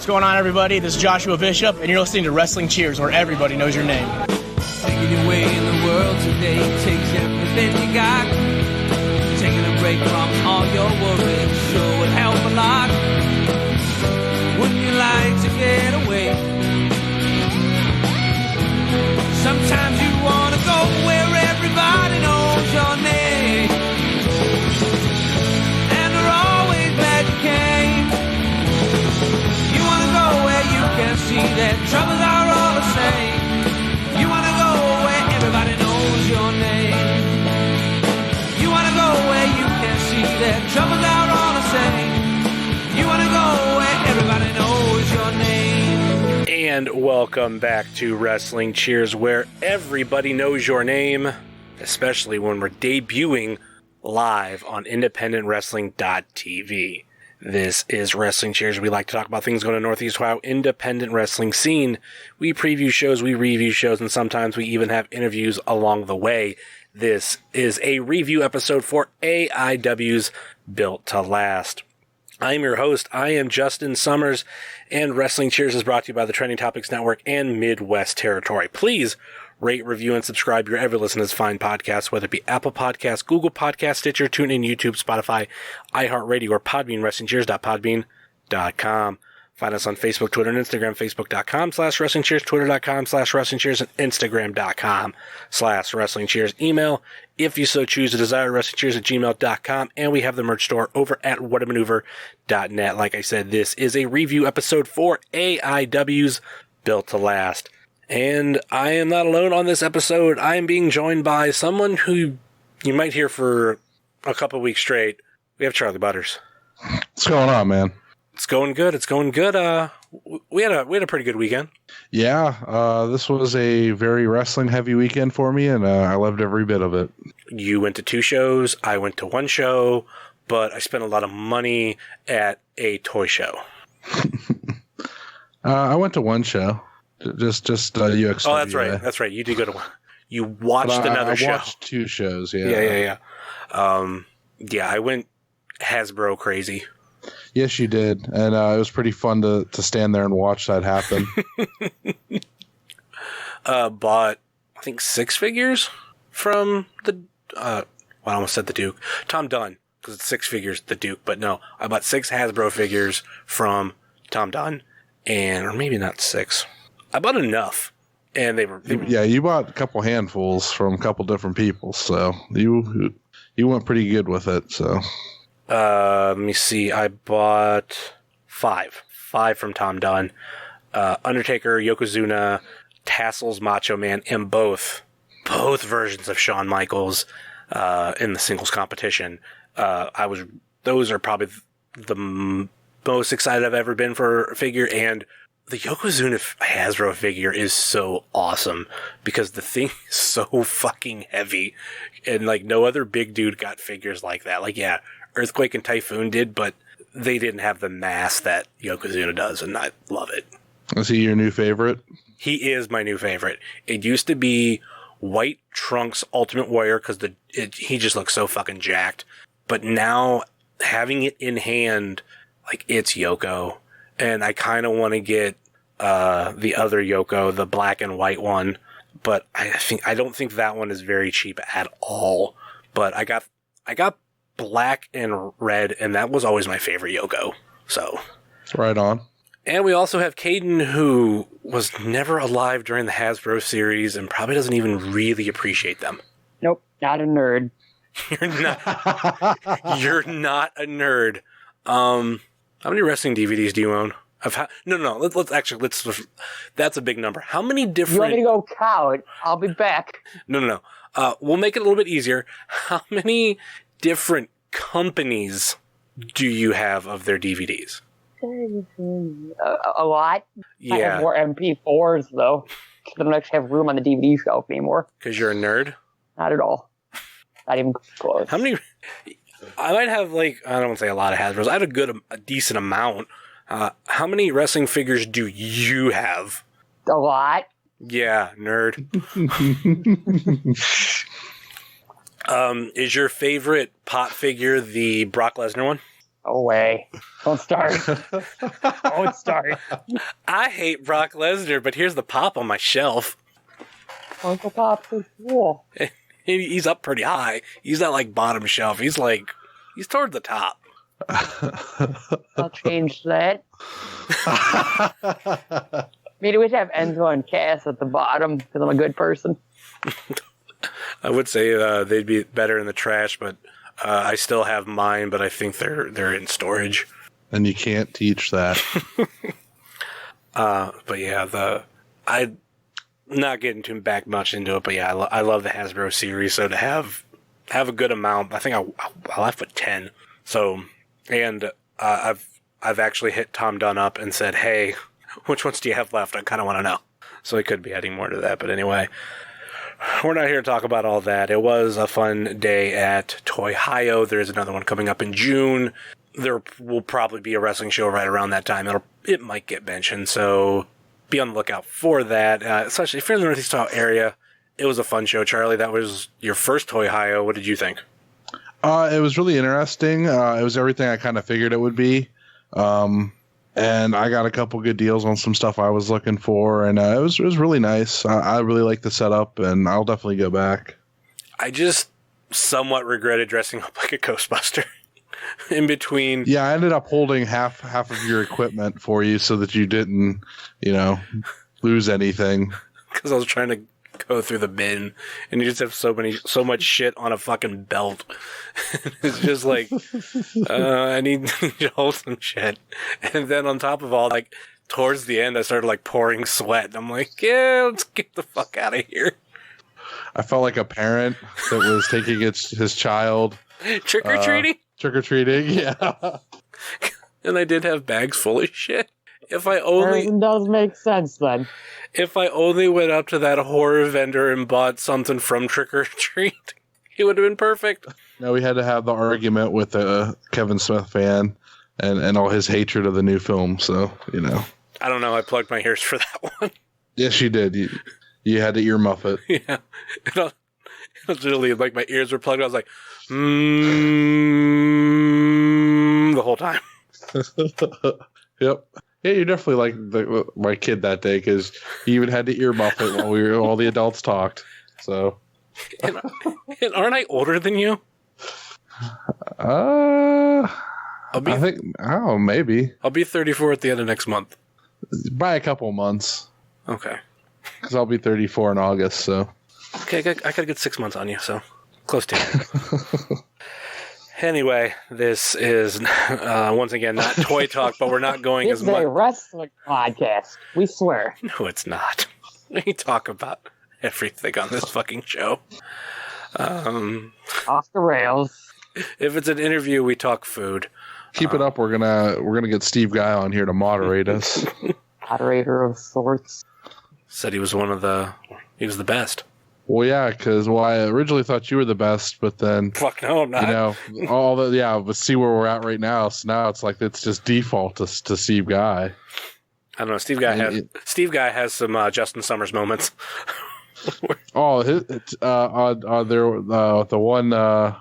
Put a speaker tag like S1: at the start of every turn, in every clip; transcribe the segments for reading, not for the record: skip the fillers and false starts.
S1: What's going on, everybody? This is Joshua Bishop, and you're listening to Wrestling Cheers, where everybody knows your name.
S2: Making your way in the world today takes everything you got. Taking a break from all your worries sure would help a lot. Wouldn't you like to get away? Sometimes you want to go where everybody knows your name, and they're always glad you came. You want to go where you can see that troubles are all the same. You want to go where everybody knows your name. You want to go where you can see that troubles are all the same. You want to go where everybody knows your name.
S3: And welcome back to Wrestling Cheers, where everybody knows your name, especially when we're debuting live on independentwrestling.tv. This is Wrestling Cheers. We like to talk about things going on in Northeast Ohio independent wrestling scene. We preview shows, we review shows, and sometimes we even have interviews along the way. This is a review episode for AIW's Built to Last. I'm your host. I am Justin Summers, and Wrestling Cheers is brought to you by the Trending Topics Network and Midwest Territory. Please rate, review, and subscribe wherever you listen to this fine podcast, whether it be Apple Podcasts, Google Podcasts, Stitcher, TuneIn, YouTube, Spotify, iHeartRadio, or Podbean, WrestlingCheers.podbean.com. Find us on Facebook, Twitter, and Instagram, Facebook.com/WrestlingCheers, Twitter.com/WrestlingCheers, and Instagram.com/WrestlingCheers. Email, if you so choose to desire, WrestlingCheers@gmail.com, and we have the merch store over at whatamaneuver.net. Like I said, this is a review episode for AIW's Built to Last. And I am not alone on this episode. I am being joined by someone who you might hear for a couple weeks straight. We have Charly Butters.
S4: What's going on, man?
S3: It's going good. It's going good. We had a pretty good weekend.
S4: Yeah, this was a very wrestling heavy weekend for me, and I loved every bit of it.
S3: You went to 2 shows. I went to 1 show, but I spent a lot of money at a toy show.
S4: I went to 1 show. Just UXW.
S3: Oh, that's right. That's right. You did go to 1. You watched another show. I watched
S4: 2 shows. Yeah.
S3: Yeah. Yeah, I went Hasbro crazy.
S4: Yes, you did, and it was pretty fun to stand there and watch that happen.
S3: Bought, I think, 6 figures from the, I almost said the Duke. Tom Dunn, because it's 6 figures, the Duke, but no, I bought 6 Hasbro figures from Tom Dunn, or maybe not 6. I bought enough, and they were
S4: yeah, you bought a couple handfuls from a couple different people, so you went pretty good with it, so...
S3: let me see. I bought 5 from Tom Dunn. Undertaker, Yokozuna, Tassels, Macho Man, and both versions of Shawn Michaels in the singles competition. Those are probably the most excited I've ever been for a figure, and the Yokozuna Hasbro figure is so awesome because the thing is so fucking heavy, and like no other big dude got figures like that. Like, yeah, Earthquake and Typhoon did, but they didn't have the mass that Yokozuna does, and I love it.
S4: Is he your new favorite?
S3: He is my new favorite. It used to be White Trunks Ultimate Warrior because he just looks so fucking jacked. But now, having it in hand, like, it's Yoko. And I kind of want to get the other Yoko, the black and white one. But I don't think that one is very cheap at all. But I got black and red, and that was always my favorite Yoko. So
S4: right on.
S3: And we also have Kayden, who was never alive during the Hasbro series and probably doesn't even really appreciate them.
S5: Nope, not a nerd.
S3: You're not a nerd. How many wrestling DVDs do you own? No. Let's that's a big number. How many different?
S5: You want me to go count? I'll be back.
S3: No. We'll make it a little bit easier. How many different companies do you have of their DVDs?
S5: A lot.
S3: Yeah.
S5: I have more MP4s though. I don't actually have room on the DVD shelf anymore.
S3: Because you're a nerd?
S5: Not at all. Not even close.
S3: How many? I might have, like, I don't want to say a lot of Hasbros. I had a decent amount. How many wrestling figures do you have?
S5: A lot.
S3: Yeah, nerd. Is your favorite pop figure the Brock Lesnar one?
S5: No way. Don't start. Don't start.
S3: I hate Brock Lesnar, but here's the pop on my shelf.
S5: Uncle Pop's so cool.
S3: He's up pretty high. He's not like bottom shelf. He's toward the top.
S5: I'll change that. Maybe we should have Enzo and Cass at the bottom because I'm a good person.
S3: I would say they'd be better in the trash, but I still have mine, but I think they're in storage.
S4: And you can't teach that.
S3: But yeah, I'm not getting too back much into it, but yeah, I love the Hasbro series. So to have a good amount, I think I'll have to put 10. So, and I've actually hit Tom Dunn up and said, hey, which ones do you have left? I kind of want to know. So I could be adding more to that, but anyway. We're not here to talk about all that. It was a fun day at Toy-Hio. There's another one coming up in June. There will probably be a wrestling show right around that time. It might get mentioned, so be on the lookout for that. Especially if you're in the Northeast Ohio area, it was a fun show. Charlie, that was your first Toy-Hio. What did you think?
S4: It was really interesting. It was everything I kind of figured it would be. And I got a couple good deals on some stuff I was looking for, and it was really nice. I really like the setup, and I'll definitely go back. I
S3: just somewhat regretted dressing up like a Ghostbuster in between.
S4: Yeah, I ended up holding half of your equipment for you so that you didn't, lose anything.
S3: Because I was trying to go through the bin, and you just have so much shit on a fucking belt. It's just like, I need to hold some shit. And then on top of all, like, towards the end, I started, like, pouring sweat. And I'm like, yeah, let's get the fuck out of here.
S4: I felt like a parent that was taking his child.
S3: Trick-or-treating?
S4: Trick-or-treating, yeah.
S3: And I did have bags full of shit. If I only...
S5: It does make sense, then.
S3: If I only went up to that horror vendor and bought something from Trick or Treat, it would have been perfect.
S4: No, we had to have the argument with a Kevin Smith fan and all his hatred of the new film, so,
S3: I don't know, I plugged my ears for that one.
S4: Yes, you did. You had to earmuff it.
S3: Yeah. It was literally like my ears were plugged. I was like, the whole time.
S4: Yep. Yeah, you're definitely like my kid that day because he even had to earmuff it while all the adults talked. So,
S3: and aren't I older than you?
S4: I think maybe
S3: I'll be 34 at the end of next month.
S4: By a couple months.
S3: Okay.
S4: Because I'll be 34 in August. So.
S3: Okay, I gotta get 6 months on you. So close to. Anyway, this is, once again, not toy talk, but we're not going as much.
S5: This is a wrestling podcast. We swear.
S3: No, it's not. We talk about everything on this fucking show.
S5: Off the rails.
S3: If it's an interview, we talk food.
S4: Keep it up. We're gonna get Steve Guy on here to moderate us.
S5: Moderator of sorts.
S3: Said he was he was the best.
S4: Well, yeah, because I originally thought you were the best, but then
S3: fuck no, I'm not.
S4: But see where we're at right now. So now it's like it's just default to Steve Guy.
S3: I don't know. Steve Guy has some Justin Summers moments.
S4: The one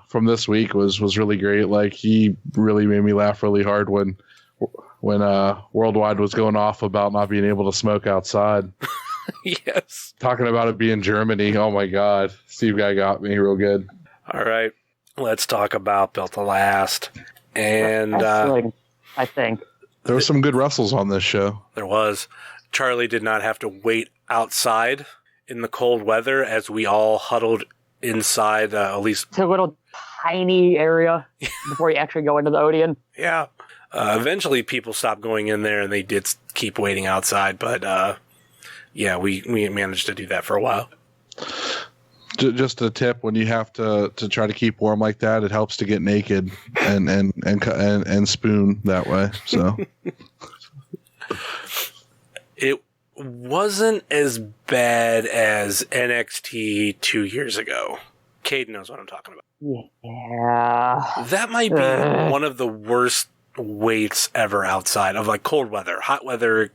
S4: from this week was really great. Like he really made me laugh really hard when Worldwide was going off about not being able to smoke outside.
S3: Yes.
S4: Talking about it being Germany. Oh my God. Steve Guy got me real good.
S3: All right. Let's talk about Built to Last. And
S5: I think
S4: there were some good wrestles on this show.
S3: There was. Charlie did not have to wait outside in the cold weather as we all huddled inside at least
S5: it's a little tiny area before you actually go into the Odeon.
S3: Yeah. Eventually people stopped going in there and they did keep waiting outside, but yeah, we managed to do that for a while.
S4: Just a tip: when you have to try to keep warm like that, it helps to get naked and spoon that way. So it wasn't as bad as NXT 2 years ago. Kayden knows what I'm talking about.
S5: Yeah,
S3: that might be one of the worst waits ever outside of like cold weather, hot weather.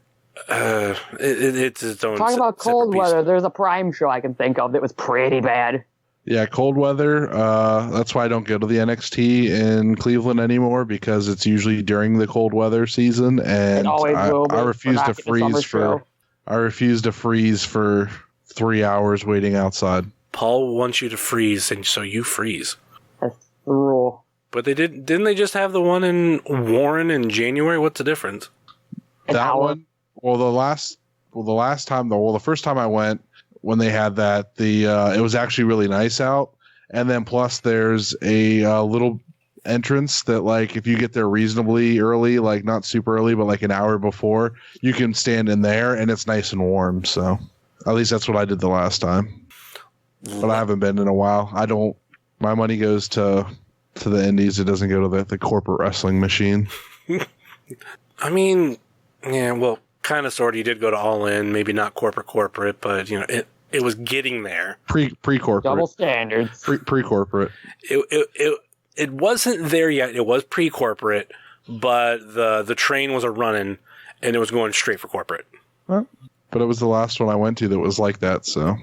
S3: It's its own.
S5: Talking about cold weather, there's a Prime show I can think of that was pretty bad.
S4: Yeah, cold weather. That's why I don't go to the NXT in Cleveland anymore, because it's usually during the cold weather season, and I refuse to freeze for. I refuse to freeze for 3 hours waiting outside.
S3: Paul wants you to freeze, and so you freeze.
S5: That's the rule.
S3: But didn't they just have the one in Warren in January? What's the difference?
S4: That one. The first time I went, when they had that, it was actually really nice out, and then plus there's a little entrance that, like, if you get there reasonably early, like not super early, but like an hour before, you can stand in there, and it's nice and warm. So at least that's what I did the last time. But I haven't been in a while. My money goes to the indies. It doesn't go to the corporate wrestling machine.
S3: I mean, yeah, well, kind of, sort of. You did go to All In, maybe not corporate, but it was getting there.
S4: Pre-corporate.
S5: Double standards.
S4: Pre-corporate.
S3: It wasn't there yet. It was pre-corporate, but the train was running, and it was going straight for corporate.
S4: Well, but it was the last one I went to that was like that. So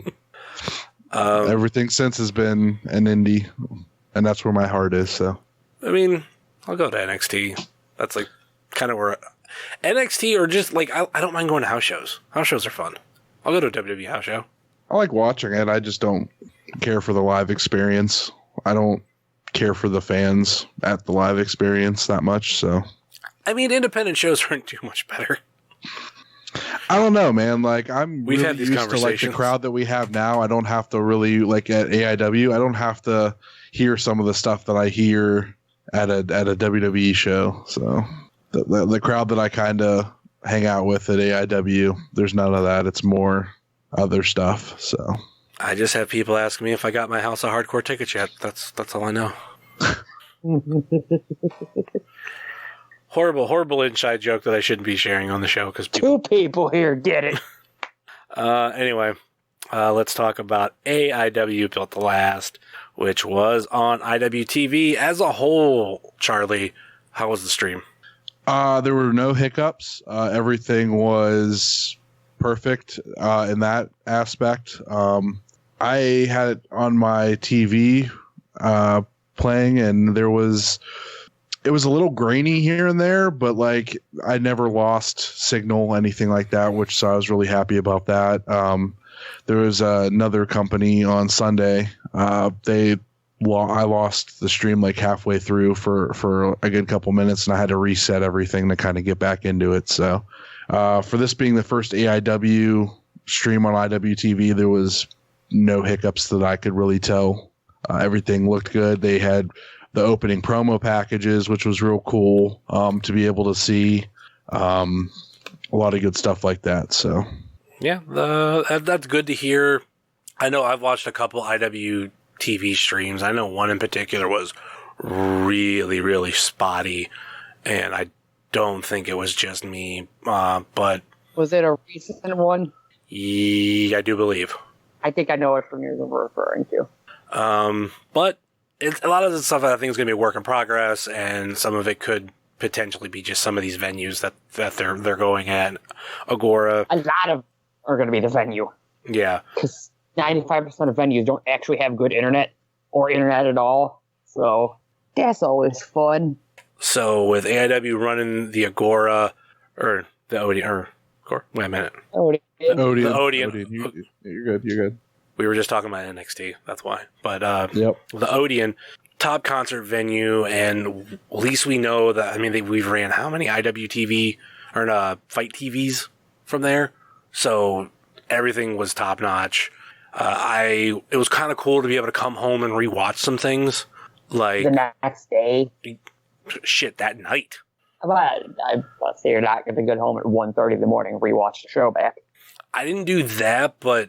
S4: everything since has been an indie, and that's where my heart is. So
S3: I mean, I'll go to NXT. That's like kind of where NXT, or just like I don't mind going to house shows. House shows are fun. I'll go to a WWE house show.
S4: I like watching it. I just don't care for the live experience. I don't care for the fans at the live experience that much. So
S3: I mean, independent shows aren't too much better.
S4: I don't know, man. Like,
S3: We've had these
S4: used to like the crowd that we have now. I don't have to really, like at AIW, I don't have to hear some of the stuff that I hear at a WWE show. So the crowd that I kind of hang out with at AIW, there's none of that. It's more other stuff. So
S3: I just have people ask me if I got my House of Hardcore tickets yet. That's all I know. Horrible inside joke that I shouldn't be sharing on the show because
S5: two people here get it.
S3: Anyway, let's talk about AIW Built to Last, which was on IWTV as a whole. Charlie, how was the stream?
S4: There were no hiccups. Everything was perfect in that aspect. I had it on my TV playing, and it was a little grainy here and there, but like I never lost signal, anything like that, so I was really happy about that. There was another company on Sunday. I lost the stream like halfway through for a good couple minutes, and I had to reset everything to kind of get back into it. So for this being the first AIW stream on IWTV, there was no hiccups that I could really tell. Everything looked good. They had the opening promo packages, which was real cool to be able to see. A lot of good stuff like that. So
S3: yeah, that's good to hear. I know I've watched a couple IWTV streams. I know one in particular was really, really spotty, and I don't think it was just me. But
S5: was it a recent one?
S3: Yeah, I do believe.
S5: I think I know what from you're referring to.
S3: But a lot of the stuff I think is going to be a work in progress, and some of it could potentially be just some of these venues that they're going at. Agora.
S5: A lot of are going to be the venue.
S3: Yeah.
S5: Because 95% of venues don't actually have good internet or internet at all. So that's always fun.
S3: So with AIW running the Agora, or the Odeon, wait a minute.
S5: Odeon.
S3: The Odeon.
S4: You're good.
S3: We were just talking about NXT, that's why. But
S4: yep.
S3: The Odeon, top concert venue, and at least we know that, I mean, we've ran how many IWTV, or Fight TVs from there? So everything was top notch. It was kind of cool to be able to come home and rewatch some things. Like
S5: the next day.
S3: Shit, that night.
S5: Let's say you're not going to get home at 1:30 in the morning and rewatch the show back.
S3: I didn't do that, but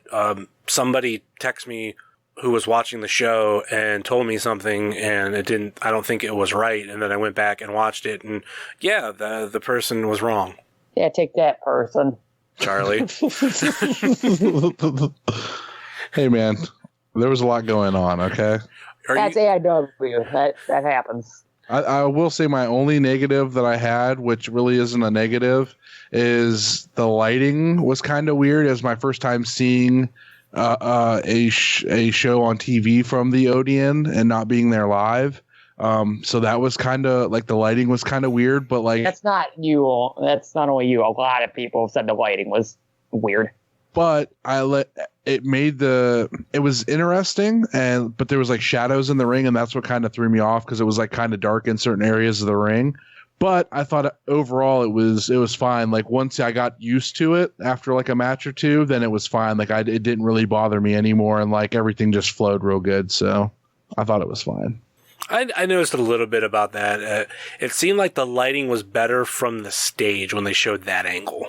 S3: somebody texted me who was watching the show and told me something, and I don't think it was right, and then I went back and watched it, and yeah, the person was wrong.
S5: Yeah, take that, person.
S3: Charlie.
S4: Hey, man, there was a lot going on, okay?
S5: That's AIW. That happens.
S4: I will say my only negative that I had, which really isn't a negative, is the lighting was kind of weird. It was my first time seeing a show on TV from the Odeon and not being there live. So that was kind of like the lighting was kind of weird, but like
S5: That's not you. That's not only you. A lot of people said the lighting was weird.
S4: But it was interesting, but there was like shadows in the ring, and that's what kind of threw me off because it was like kind of dark in certain areas of the ring. But I thought overall it was fine. Like once I got used to it after like a match or two, then it was fine. Like it didn't really bother me anymore, and like everything just flowed real good. So I thought it was fine.
S3: I noticed a little bit about that. It seemed like the lighting was better from the stage when they showed that angle.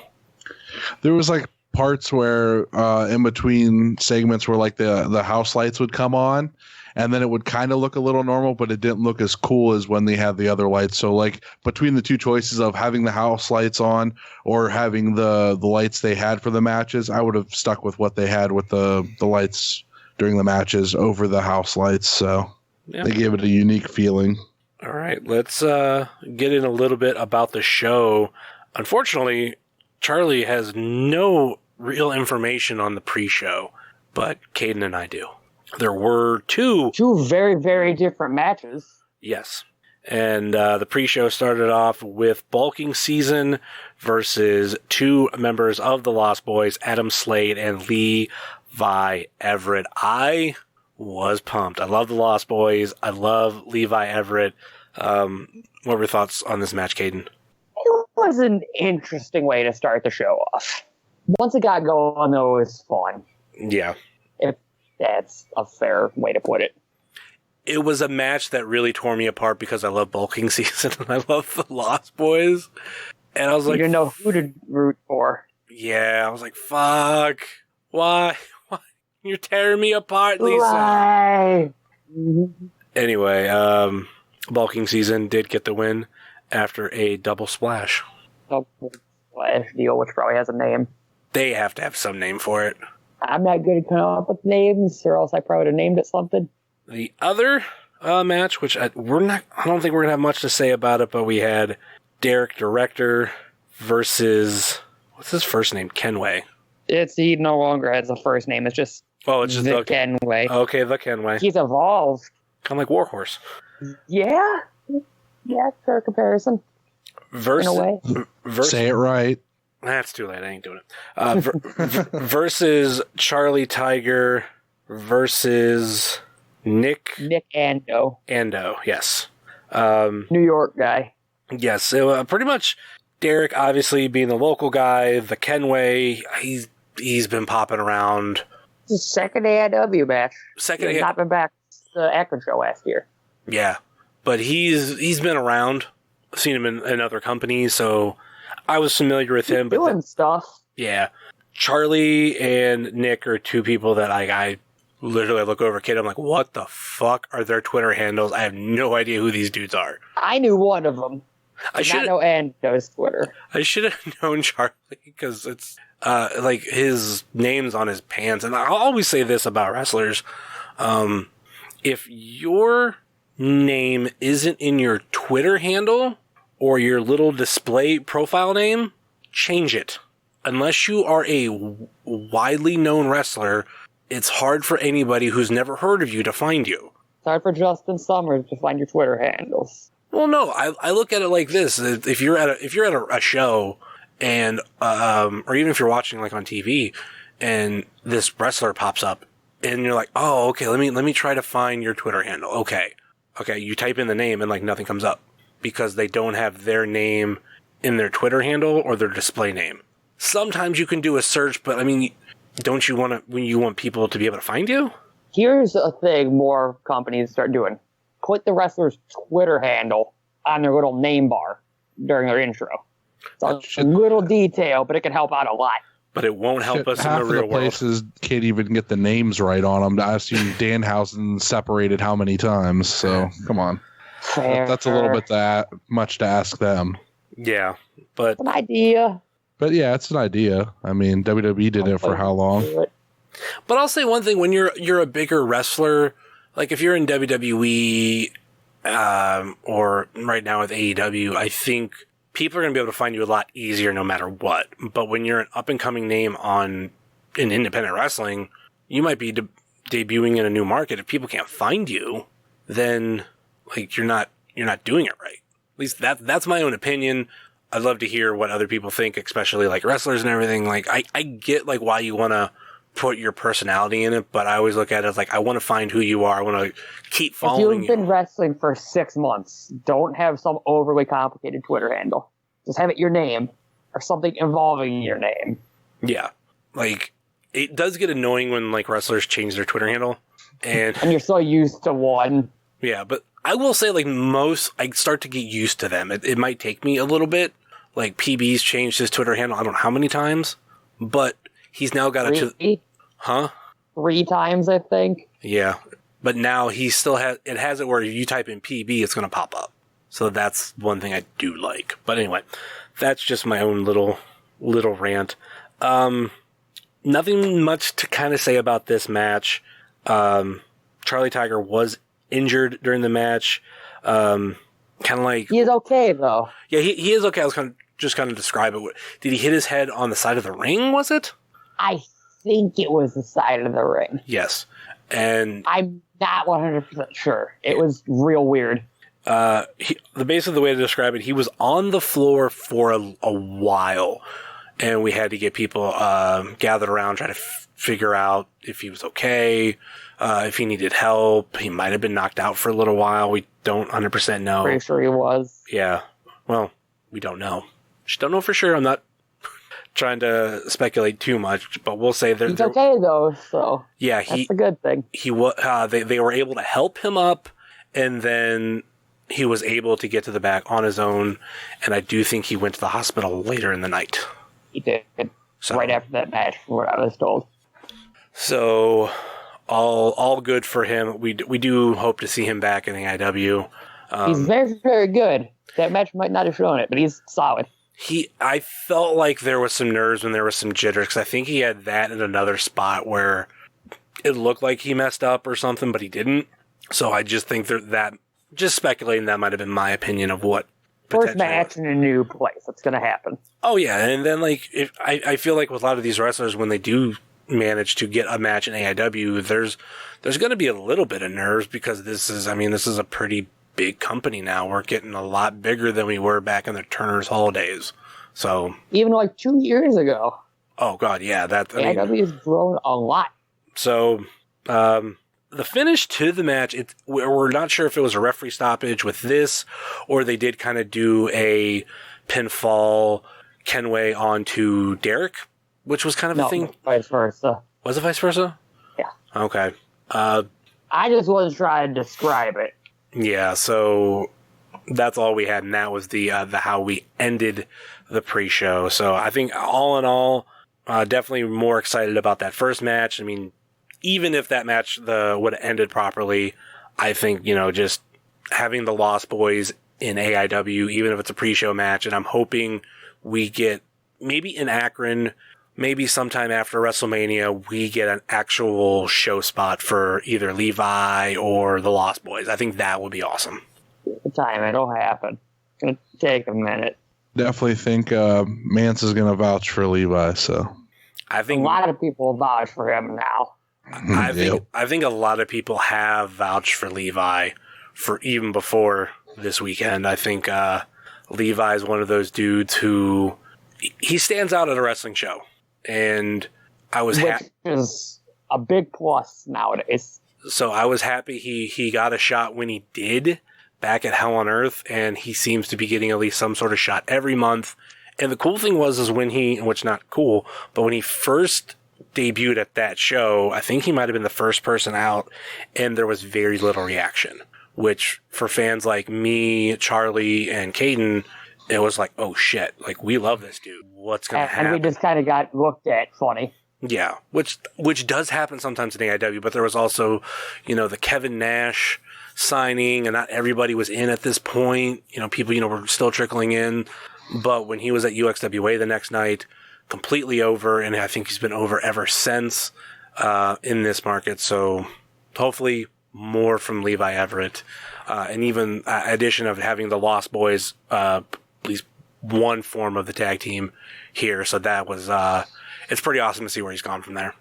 S4: There was like parts where in between segments where like the house lights would come on, and then it would kind of look a little normal, but it didn't look as cool as when they had the other lights. So like between the two choices of having the house lights on or having the lights they had for the matches, I would have stuck with what they had with the lights during the matches over the house lights. So yeah. They gave it a unique feeling.
S3: All right, let's get in a little bit about the show. Unfortunately, Charly has no real information on the pre-show, but Kayden and I do. There were two
S5: very, very different matches.
S3: Yes. And the pre-show started off with Bulking Season versus two members of the Lost Boys, Adam Slade and Levi Everett. I was pumped. I love the Lost Boys. I love Levi Everett. What were your thoughts on this match, Kayden?
S5: It was an interesting way to start the show off. Once it got going, though, it was fun.
S3: Yeah.
S5: If that's a fair way to put it.
S3: It was a match that really tore me apart because I love Bulking Season and I love the Lost Boys. And I was like...
S5: You didn't know who to root for.
S3: Yeah, I was like, fuck. Why? You're tearing me apart, Lisa.
S5: Why?
S3: Anyway, Bulking Season did get the win after a double splash.
S5: Double splash deal, which probably has a name.
S3: They have to have some name for it.
S5: I'm not good at coming up with names, or else I probably would have named it something.
S3: The other match, which I don't think we're gonna have much to say about it, but we had Derek Director versus what's his first name? Kenway.
S5: He no longer has a first name. It's just the Kenway.
S3: Okay, the Kenway.
S5: He's evolved.
S3: Kind of like Warhorse.
S5: Yeah, fair comparison. In a way.
S4: Say it right.
S3: That's too late. I ain't doing it. Versus Charly Tiger versus Nick
S5: Ando.
S3: Ando, yes.
S5: New York guy.
S3: Yes, so, pretty much Derek obviously being the local guy, the Kenway, he's been popping around.
S5: It's his second AIW match.
S3: He's
S5: not been back to the Akron show last year.
S3: Yeah, but he's been around. I've seen him in other companies, so I was familiar with him.
S5: Doing stuff.
S3: Yeah. Charly and Nick are two people that I literally look over Kid. I'm like, what the fuck are their Twitter handles? I have no idea who these dudes are.
S5: I knew one of them. I should not know Ando's Twitter.
S3: I should have known Charly because it's like his name's on his pants. And I'll always say this about wrestlers. If your name isn't in your Twitter handle or your little display profile name, change it. Unless you are a widely known wrestler, it's hard for anybody who's never heard of you to find you.
S5: It's hard for Justin Summers to find your Twitter handles.
S3: Well, no, I look at it like this: if you're at a show, and or even if you're watching like on TV, and this wrestler pops up, and you're like, oh, okay, let me try to find your Twitter handle. Okay, you type in the name, and like nothing comes up because they don't have their name in their Twitter handle or their display name. Sometimes you can do a search, but I mean, don't you want people to be able to find you?
S5: Here's a thing more companies start doing. Put the wrestler's Twitter handle on their little name bar during their intro. It's a little detail, but it can help out a lot.
S3: But it won't help us in the real world. Half of the
S4: places can't even get the names right on them. I've seen Danhausen separated how many times, so come on.
S5: Fair.
S4: That's a little bit that much to ask them.
S3: Yeah, but...
S5: It's an idea.
S4: But yeah, it's an idea. I mean, WWE did it for how long?
S3: But I'll say one thing: when you're a bigger wrestler, like if you're in WWE or right now with AEW, I think people are going to be able to find you a lot easier no matter what. But when you're an up and coming name in independent wrestling, you might be debuting in a new market. If people can't find you, then like you're not doing it right. At least that's my own opinion. I'd love to hear what other people think, especially like wrestlers and everything. Like I get like why you want to put your personality in it, but I always look at it as like I want to find who you are. I want to keep following you.
S5: If you've been wrestling for 6 months, don't have some overly complicated Twitter handle. Just have it your name or something involving your name.
S3: Yeah, like it does get annoying when like wrestlers change their Twitter handle, and
S5: you're so used to one.
S3: Yeah, but I will say like I start to get used to them. It might take me a little bit. Like PB's changed his Twitter handle I don't know how many times, but he's now got
S5: Three?
S3: Huh?
S5: 3 times, I think.
S3: Yeah, but now he still has it where if you type in PB, it's going to pop up. So that's one thing I do like. But anyway, that's just my own little rant. Nothing much to kind of say about this match. Charly Tiger was injured during the match. Kind of like
S5: he's okay though.
S3: Yeah, he is okay. I was just kind of describe it. Did he hit his head on the side of the ring? Was it?
S5: I think it was the side of the ring.
S3: Yes, and
S5: I'm not 100% sure. It was real weird.
S3: Basically the way to describe it, he was on the floor for a while, and we had to get people gathered around trying to figure out if he was okay, if he needed help. He might have been knocked out for a little while. We don't 100% know.
S5: Pretty sure he was.
S3: Yeah. Well, we don't know. Just don't know for sure. I'm not trying to speculate too much, but we'll say
S5: he's okay though. So
S3: yeah,
S5: that's a good thing.
S3: He was. They were able to help him up, and then he was able to get to the back on his own. And I do think he went to the hospital later in the night.
S5: He did. So, right after that match, from what I was told.
S3: So all good for him. We do hope to see him back in the IW.
S5: He's very, very good. That match might not have shown it, but he's solid.
S3: I felt like there was some nerves when there was some jitters, because I think he had that in another spot where it looked like he messed up or something, but he didn't. So I just think that just speculating, that might have been my opinion of what
S5: first match in a new place. That's going to happen.
S3: Oh yeah, and then like I feel like with a lot of these wrestlers, when they do manage to get a match in AIW, there's going to be a little bit of nerves, because this is a pretty big company now. We're getting a lot bigger than we were back in the Turner's Hall days. So
S5: even like 2 years ago.
S3: Oh god, yeah,
S5: AIW has grown a lot.
S3: So the finish to the match, we're not sure if it was a referee stoppage with this, or they did kind of do a pinfall Kenway onto Derek, which was kind of a thing.
S5: Vice versa.
S3: Was it vice versa?
S5: Yeah.
S3: Okay.
S5: I just wasn't trying to describe it.
S3: Yeah, so that's all we had, and that was the how we ended the pre-show. So I think all in all, definitely more excited about that first match. I mean, even if that match would have ended properly, I think, just having the Lost Boys in AIW, even if it's a pre-show match, and I'm hoping we get, maybe in Akron, maybe sometime after WrestleMania, we get an actual show spot for either Levi or the Lost Boys. I think that would be awesome.
S5: The time, it'll happen. It's going to take a minute.
S4: Definitely think Mance is going to vouch for Levi, so.
S3: I think
S5: a lot of people vouch for him now.
S3: I think a lot of people have vouched for Levi for even before this weekend. I think Levi is one of those dudes who he stands out at a wrestling show, and I was
S5: happy. Which is a big plus nowadays.
S3: So I was happy he got a shot when he did back at Hell on Earth, and he seems to be getting at least some sort of shot every month. And the cool thing is when which not cool, but when he first debuted at that show, I think he might have been the first person out, and there was very little reaction, which for fans like me, Charly, and Kayden, it was like, oh shit, like we love this dude. What's going to happen?
S5: And we just kind of got looked at funny.
S3: Yeah, which does happen sometimes in AIW, but there was also, the Kevin Nash signing, and not everybody was in at this point. People, were still trickling in. But when he was at UXWA the next night, completely over, and I think he's been over ever since in this market. So hopefully more from Levi Everett, and even addition of having the Lost Boys, at least one form of the tag team here. So that was it's pretty awesome to see where he's gone from there.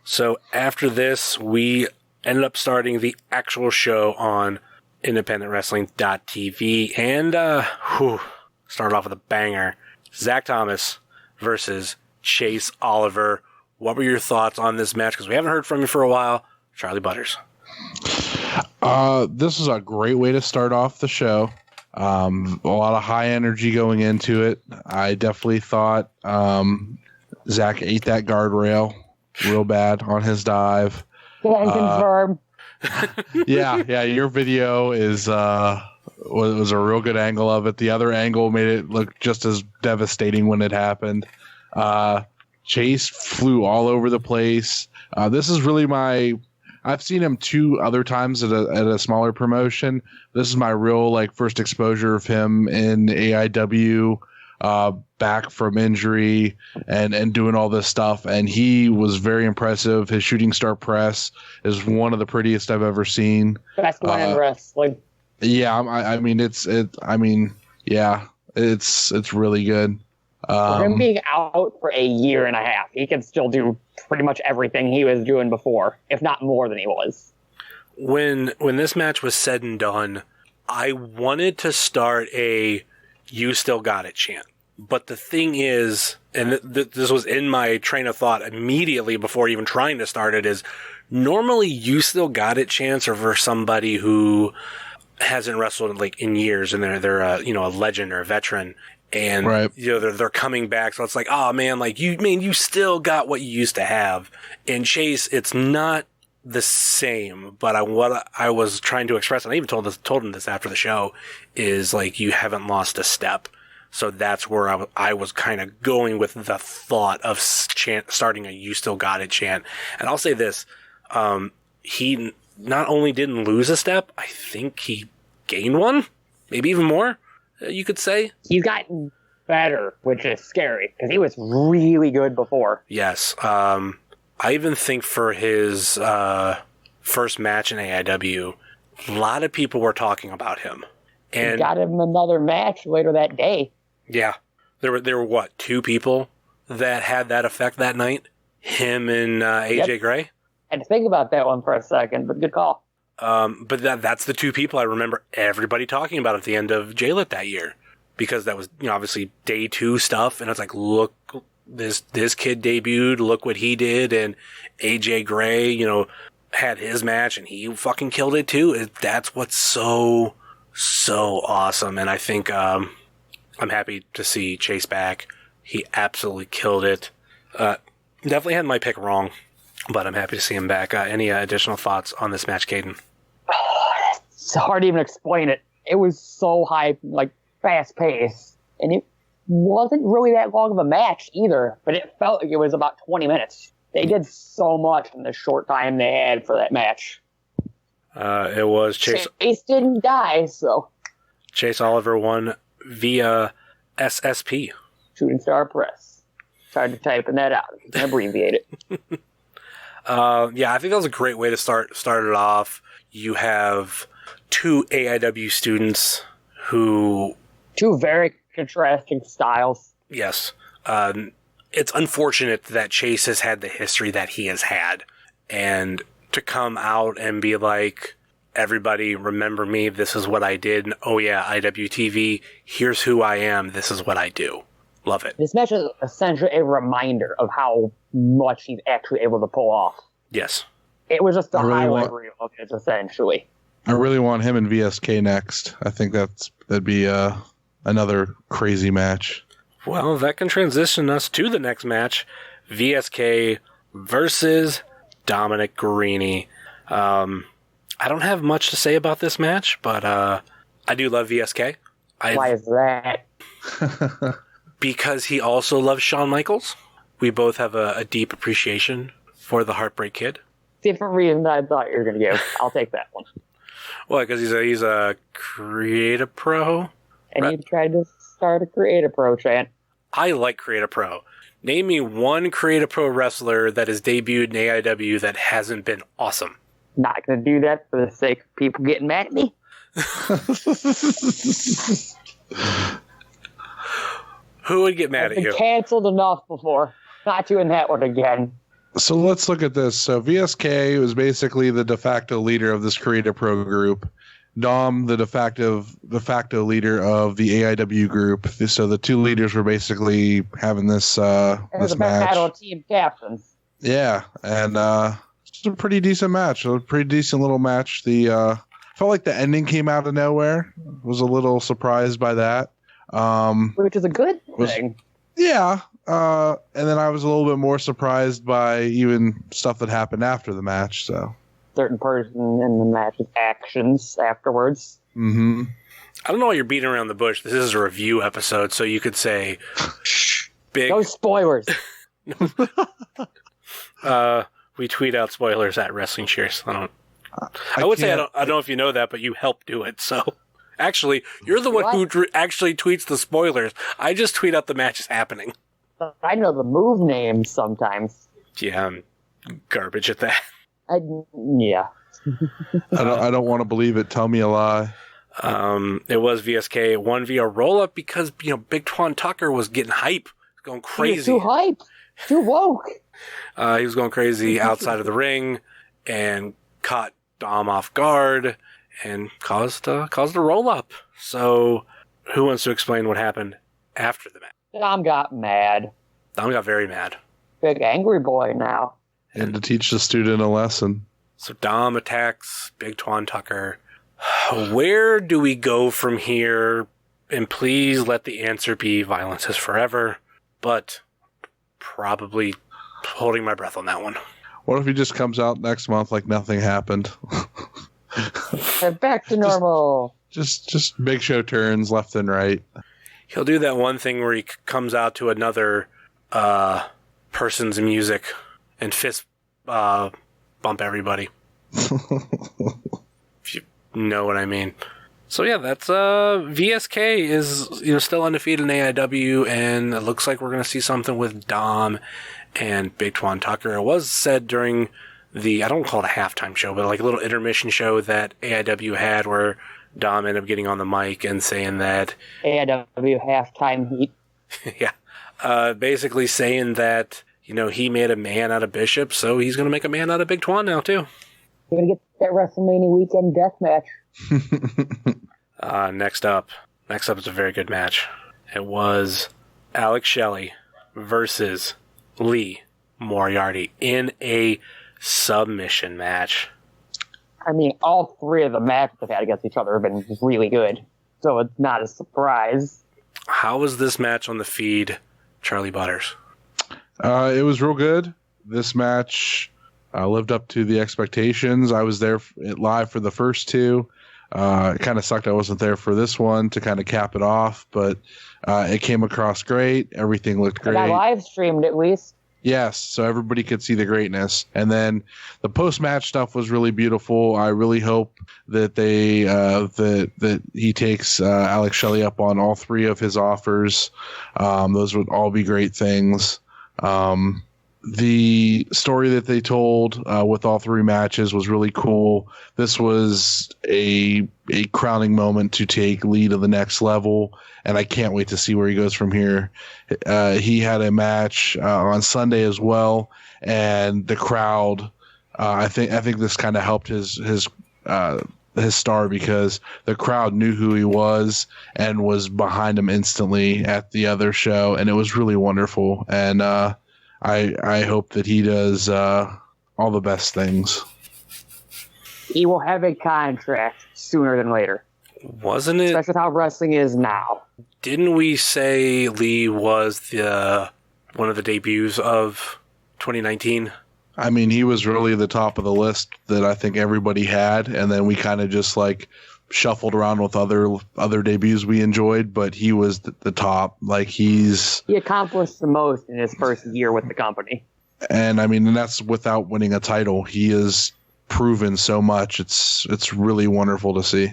S3: So after this, we ended up starting the actual show on independentwrestling.tv, and started off with a banger. Zach Thomas versus Chase Oliver. What were your thoughts on this match? Because we haven't heard from you for a while. Charlie Butters.
S4: This is a great way to start off the show. A lot of high energy going into it. I definitely thought Zach ate that guardrail real bad on his dive.
S5: Can confirm.
S4: Yeah. Your video was a real good angle of it. The other angle made it look just as devastating when it happened. Chase flew all over the place. This is really I've seen him 2 other times at a smaller promotion. This is my real first exposure of him in AIW, back from injury and doing all this stuff. And he was very impressive. His shooting star press is one of the prettiest I've ever seen.
S5: Best one in wrestling.
S4: Yeah, it's really good.
S5: For him being out for a year and a half, he can still do pretty much everything he was doing before, if not more than he was.
S3: When this match was said and done, I wanted to start a "You Still Got It" chant. But the thing is, and this was in my train of thought immediately before even trying to start it, is normally "You Still Got It" chants are for somebody who hasn't wrestled in years, and they're a legend or a veteran. And
S4: right.
S3: They're coming back, so it's like, oh man, you still got what you used to have. And Chase, it's not the same, but what I was trying to express, and I even told him this after the show, is you haven't lost a step. So that's where I was kind of going with the thought of starting a "You Still Got It" chant. And I'll say this, he not only didn't lose a step, I think he gained one, maybe even more. You could say
S5: he's gotten better, which is scary because he was really good before.
S3: Yes, I even think for his first match in AIW, a lot of people were talking about him, and
S5: he got him another match later that day.
S3: Yeah, there were what, 2 people that had that effect that night? Him and AJ Gray.
S5: I had to think about that one for a second, but good call.
S3: But that's the 2 people I remember everybody talking about at the end of J-Lit that year, because that was, obviously day 2 stuff. And it's like, look, this kid debuted, look what he did. And AJ Gray, had his match and he fucking killed it too. That's what's so awesome. And I think, I'm happy to see Chase back. He absolutely killed it. Definitely had my pick wrong, but I'm happy to see him back. Any additional thoughts on this match, Kayden?
S5: It's hard to even explain it. It was so high, fast paced, and it wasn't really that long of a match either, but it felt like it was about 20 minutes. They did so much in the short time they had for that match.
S3: It was Chase
S5: didn't die, so
S3: Chase Oliver won via SSP.
S5: Shooting Star Press. Tried to typing that out. You can abbreviate it.
S3: Yeah, I think that was a great way to start it off. You have 2 AIW students who...
S5: 2 very contrasting styles.
S3: Yes. It's unfortunate that Chase has had the history that he has had. And to come out and be like, everybody remember me, this is what I did. And, oh yeah, IWTV, here's who I am, this is what I do. Love it.
S5: This match is essentially a reminder of how much he's actually able to pull off.
S3: Yes.
S5: It was just a highlight reel of it, essentially.
S4: I really want him and VSK next. I think that'd be another crazy match.
S3: Well, that can transition us to the next match. VSK versus Dominic Garrini. I don't have much to say about this match, but I do love VSK.
S5: Why is that?
S3: Because he also loves Shawn Michaels. We both have a deep appreciation for the Heartbreak Kid.
S5: Different reason than I thought you were going to give. I'll take that one.
S3: Well, because he's a Creative Pro.
S5: And you tried to start a Creative Pro chant.
S3: I like Creative Pro. Name me one Creative Pro wrestler that has debuted in AIW that hasn't been awesome.
S5: Not going to do that for the sake of people getting mad at me.
S3: Who would get mad at you?
S5: I've been canceled enough before. Not doing that one again.
S4: So let's look at this. So VSK was basically the de facto leader of this Creative Pro group. Dom, the de facto leader of the AIW group. So the two leaders were basically having this this match.
S5: Battle of team captains.
S4: Yeah, and it's a pretty decent match. A pretty decent little match. The felt like the ending came out of nowhere. Was a little surprised by that.
S5: Which is a good thing.
S4: Yeah. And then I was a little bit more surprised by even stuff that happened after the match. So
S5: certain person in the match's actions afterwards.
S4: Mm-hmm.
S3: I don't know why you're beating around the bush. This is a review episode, so you could say big.
S5: No spoilers.
S3: We tweet out spoilers at Wrestling Cheers. I would say I don't know if you know that, but you help do it. So actually, you're the one who actually tweets the spoilers. I just tweet out the matches happening.
S5: I know the move names sometimes.
S3: Yeah, I'm garbage at that.
S5: Yeah.
S4: I don't want to believe it. Tell me a lie.
S3: It was VSK. It won via roll-up because, Big Twan Tucker was getting hype. Going crazy.
S5: He was too hype. Too woke.
S3: He was going crazy outside of the ring and caught Dom off guard and caused a roll-up. So who wants to explain what happened after the match?
S5: Dom got mad.
S3: Dom got very mad.
S5: Big angry boy now.
S4: And to teach the student a lesson.
S3: So Dom attacks Big Twan Tucker. Where do we go from here? And please let the answer be violence is forever. But probably holding my breath on that one.
S4: What if he just comes out next month like nothing happened?
S5: Back to normal.
S4: Just Big Show turns left and right.
S3: He'll do that one thing where he comes out to another person's music and fist bump everybody. If you know what I mean. So yeah, that's VSK is still undefeated in AIW, and it looks like we're going to see something with Dom and Big Twan Tucker. It was said during I don't call it a halftime show, but like a little intermission show that AIW had where Dom ended up getting on the mic and saying that
S5: AIW halftime heat.
S3: Yeah. Basically saying that, he made a man out of Bishop, so he's going to make a man out of Big Twan now, too.
S5: We're going to get that WrestleMania weekend death match.
S3: Next up is a very good match. It was Alex Shelley versus Lee Moriarty in a submission match.
S5: I mean, all three of the matches they've had against each other have been really good, so it's not a surprise.
S3: How was this match on the feed, Charlie Butters?
S4: It was real good. This match lived up to the expectations. I was there live for the first two. It kind of sucked I wasn't there for this one to kind of cap it off, but it came across great. Everything looked great.
S5: I live streamed at least.
S4: Yes, so everybody could see the greatness. And then the post-match stuff was really beautiful. I really hope that they that he takes Alex Shelley up on all three of his offers. Those would all be great things. The story that they told with all three matches was really cool. This was a crowning moment to take Lee to the next level, and I can't wait to see where he goes from here. He had a match on Sunday as well, and the crowd. I think this kind of helped his star because the crowd knew who he was and was behind him instantly at the other show, and it was really wonderful. And I hope that he does all the best things.
S5: He will have a contract sooner than later.
S3: Wasn't it?
S5: Especially with how wrestling is now.
S3: Didn't we say Lee was one of the debuts of 2019?
S4: I mean, he was really the top of the list that I think everybody had, and then we kind of just like shuffled around with other debuts we enjoyed, but he was the top. Like he
S5: accomplished the most in his first year with the company.
S4: And I mean, and that's without winning a title. He has proven so much. It's really wonderful to see.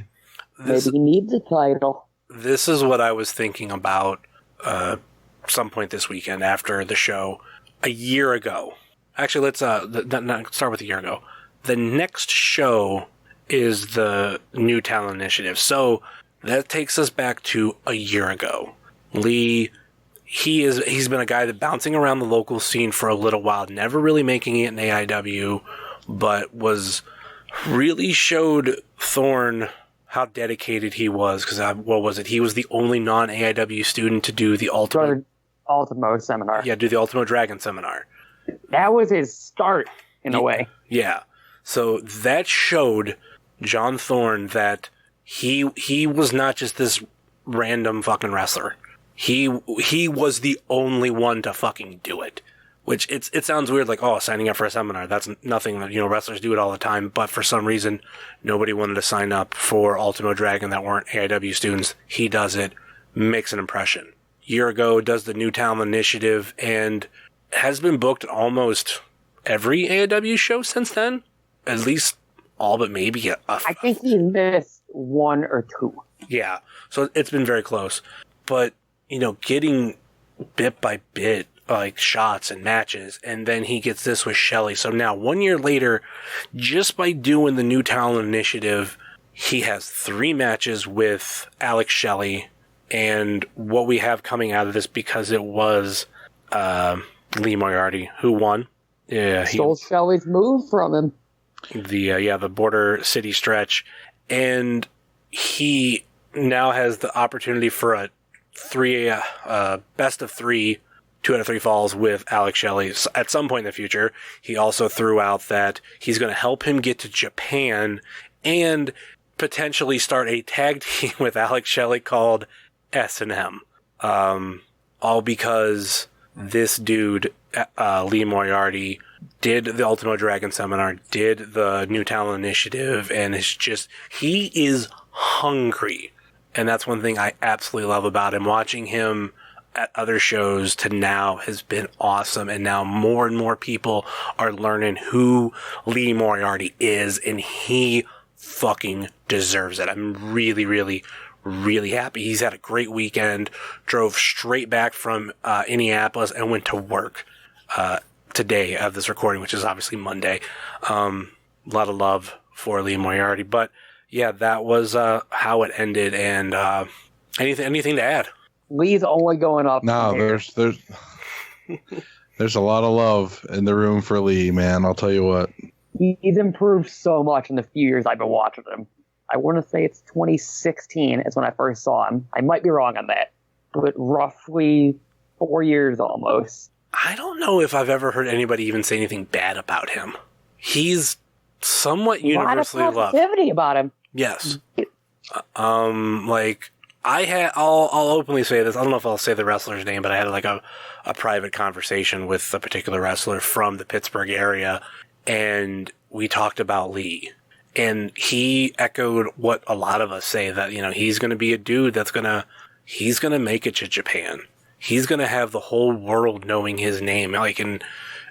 S5: Maybe he needs a title.
S3: This is what I was thinking about some point this weekend after the show a year ago. Actually, let's not start with a year ago. The next show is the New Talent Initiative. So that takes us back to a year ago. Lee, he's been a guy that bouncing around the local scene for a little while, never really making it in AIW, but really showed Thorne how dedicated he was, because what was it? He was the only non-AIW student to do the
S5: Ultimo seminar.
S3: Yeah, do the Ultimo Dragon seminar.
S5: That was his start, in a way.
S3: Yeah. So that showed John Thorne that he was not just this random fucking wrestler. He was the only one to fucking do it. Which it sounds weird, like, oh, signing up for a seminar. That's nothing that, wrestlers do it all the time. But for some reason, nobody wanted to sign up for Ultimo Dragon that weren't AIW students. He does it, makes an impression. Year ago, does the New Talent Initiative, and has been booked almost every AIW show since then. At least all but maybe
S5: I think he missed 1 or 2.
S3: Yeah, so it's been very close. But, getting bit by bit, like shots and matches, and then he gets this with Shelley. So now 1 year later, just by doing the New Talent Initiative, he has 3 matches with Alex Shelley, and what we have coming out of this, because it was Lee Moriarty who won. Yeah,
S5: stole Shelley's move from him.
S3: The Border City stretch, and he now has the opportunity for a best of 3. 2 out of 3 falls with Alex Shelley at some point in the future. He also threw out that he's going to help him get to Japan and potentially start a tag team with Alex Shelley called S&M. All because this dude, Lee Moriarty, did the Ultimo Dragon seminar, did the New Talent Initiative, and he is hungry. And that's one thing I absolutely love about him. Watching him at other shows to now has been awesome, and now more and more people are learning who Lee Moriarty is, and he fucking deserves it. I'm really, really, really happy. He's had a great weekend, drove straight back from Indianapolis and went to work today of this recording, which is obviously Monday. A lot of love for Lee Moriarty, but yeah, that was how it ended. And anything to add?
S5: Lee's only going up.
S4: No, there's a lot of love in the room for Lee, man. I'll tell you what.
S5: He's improved so much in the few years I've been watching him. I want to say it's 2016 is when I first saw him. I might be wrong on that, but roughly 4 years almost.
S3: I don't know if I've ever heard anybody even say anything bad about him. He's somewhat universally loved.
S5: A lot of positivity about him.
S3: Yes. I'll openly say this. I don't know if I'll say the wrestler's name, but I had a private conversation with a particular wrestler from the Pittsburgh area, and we talked about Lee. And he echoed what a lot of us say, that, he's going to be a dude he's going to make it to Japan. He's going to have the whole world knowing his name. And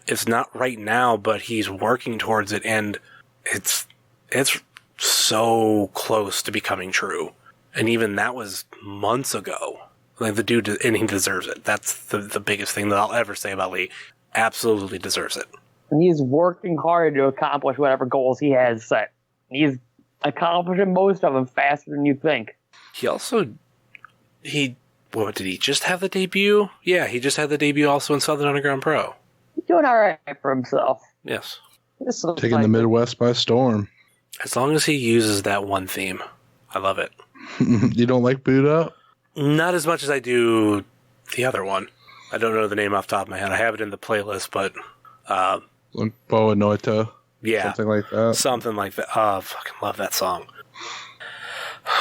S3: it's not right now, but he's working towards it, and it's so close to becoming true. And even that was months ago. Like, the dude, and he deserves it. That's the biggest thing that I'll ever say about Lee. Absolutely deserves it.
S5: And he's working hard to accomplish whatever goals he has set. He's accomplishing most of them faster than you think.
S3: What did he just have the debut? Yeah, he just had the debut also in Southern Underground Pro.
S5: He's doing all right for himself.
S3: Yes.
S4: Taking the Midwest by storm.
S3: As long as he uses that one theme. I love it.
S4: You don't like Boot Up?
S3: Not as much as I do the other one. I don't know the name off the top of my head. I have it in the playlist, but...
S4: Boa Noita?
S3: Yeah.
S4: Something like that?
S3: Something like that. Oh, I fucking love that song.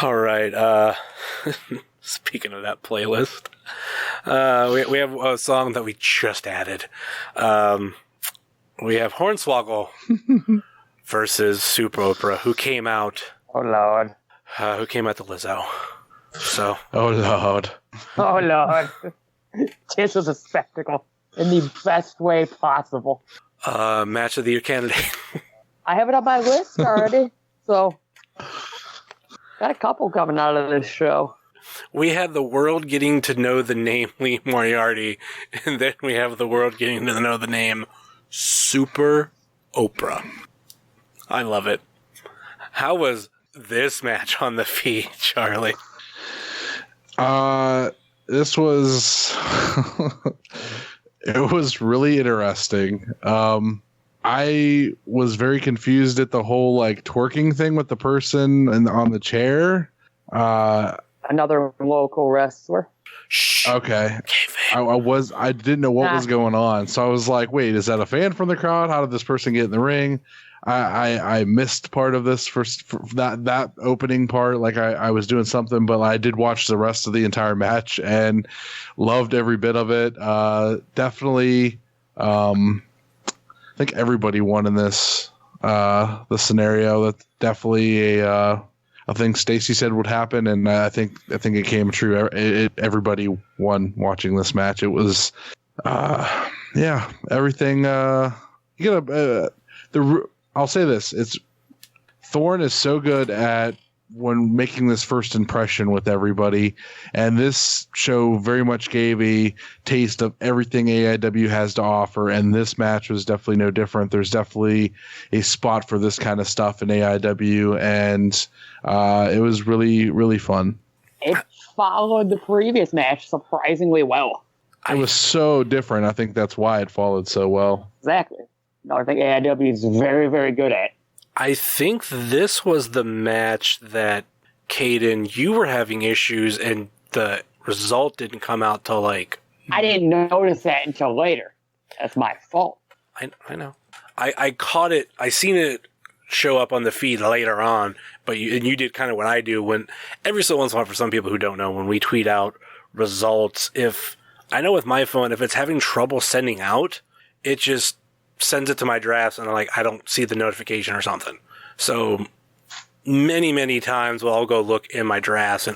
S3: All right. Speaking of that playlist, we have a song that we just added. We have Hornswoggle versus Super Oprah, who came out...
S5: Oh, Lord.
S3: Who came out to Lizzo. So.
S4: Oh, Lord.
S5: Oh, Lord. This was a spectacle in the best way possible.
S3: Match of the year candidate.
S5: I have it on my list already, so got a couple coming out of this show.
S3: We had the world getting to know the name Lee Moriarty, and then we have the world getting to know the name Super Oprah. I love it. How was this match on the feed, Charlie?
S4: This was it was really interesting. I was very confused at the whole like twerking thing with the person on the chair.
S5: Another local wrestler.
S4: Okay. I didn't know what was going on. So I was like, wait, is that a fan from the crowd? How did this person get in the ring? I missed part of this for that opening part. Like I was doing something, but I did watch the rest of the entire match and loved every bit of it. Definitely, I think everybody won in this scenario. That's definitely a thing Stacy said would happen, and I think it came true. Everybody won watching this match. It was, everything. I'll say this: Thorne is so good at when making this first impression with everybody, and this show very much gave a taste of everything AIW has to offer, and this match was definitely no different. There's definitely a spot for this kind of stuff in AIW, and it was really, really fun.
S5: It followed the previous match surprisingly well.
S4: It was so different. I think that's why it followed so well.
S5: Exactly. I think AIW is very, very good at.
S3: I think this was the match that, Kayden, you were having issues and the result didn't come out till like...
S5: I didn't notice that until later. That's my fault.
S3: I know. I caught it. I seen it show up on the feed later on, but you did kind of what I do when every so once in a while, for some people who don't know, when we tweet out results, I know with my phone, if it's having trouble sending out, it just sends it to my drafts and I don't see the notification or something. So many, many times I'll go look in my drafts and,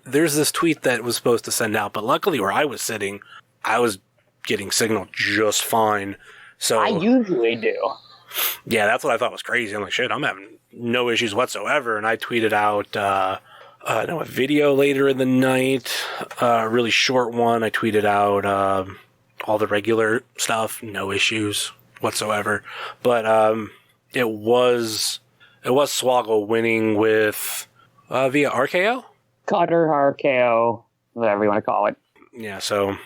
S3: there's this tweet that was supposed to send out. But luckily where I was sitting, I was getting signal just fine. So
S5: I usually do.
S3: Yeah, that's what I thought was crazy. I'm like, shit, I'm having no issues whatsoever. And I tweeted out a video later in the night, a really short one. I tweeted out all the regular stuff, no issues whatsoever. But it was Swoggle winning with via RKO?
S5: Cutter, RKO, whatever you want to call it.
S3: Yeah, so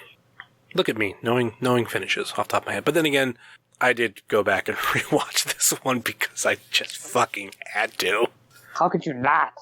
S3: look at me, knowing finishes off the top of my head. But then again, I did go back and rewatch this one because I just fucking had to.
S5: How could you not?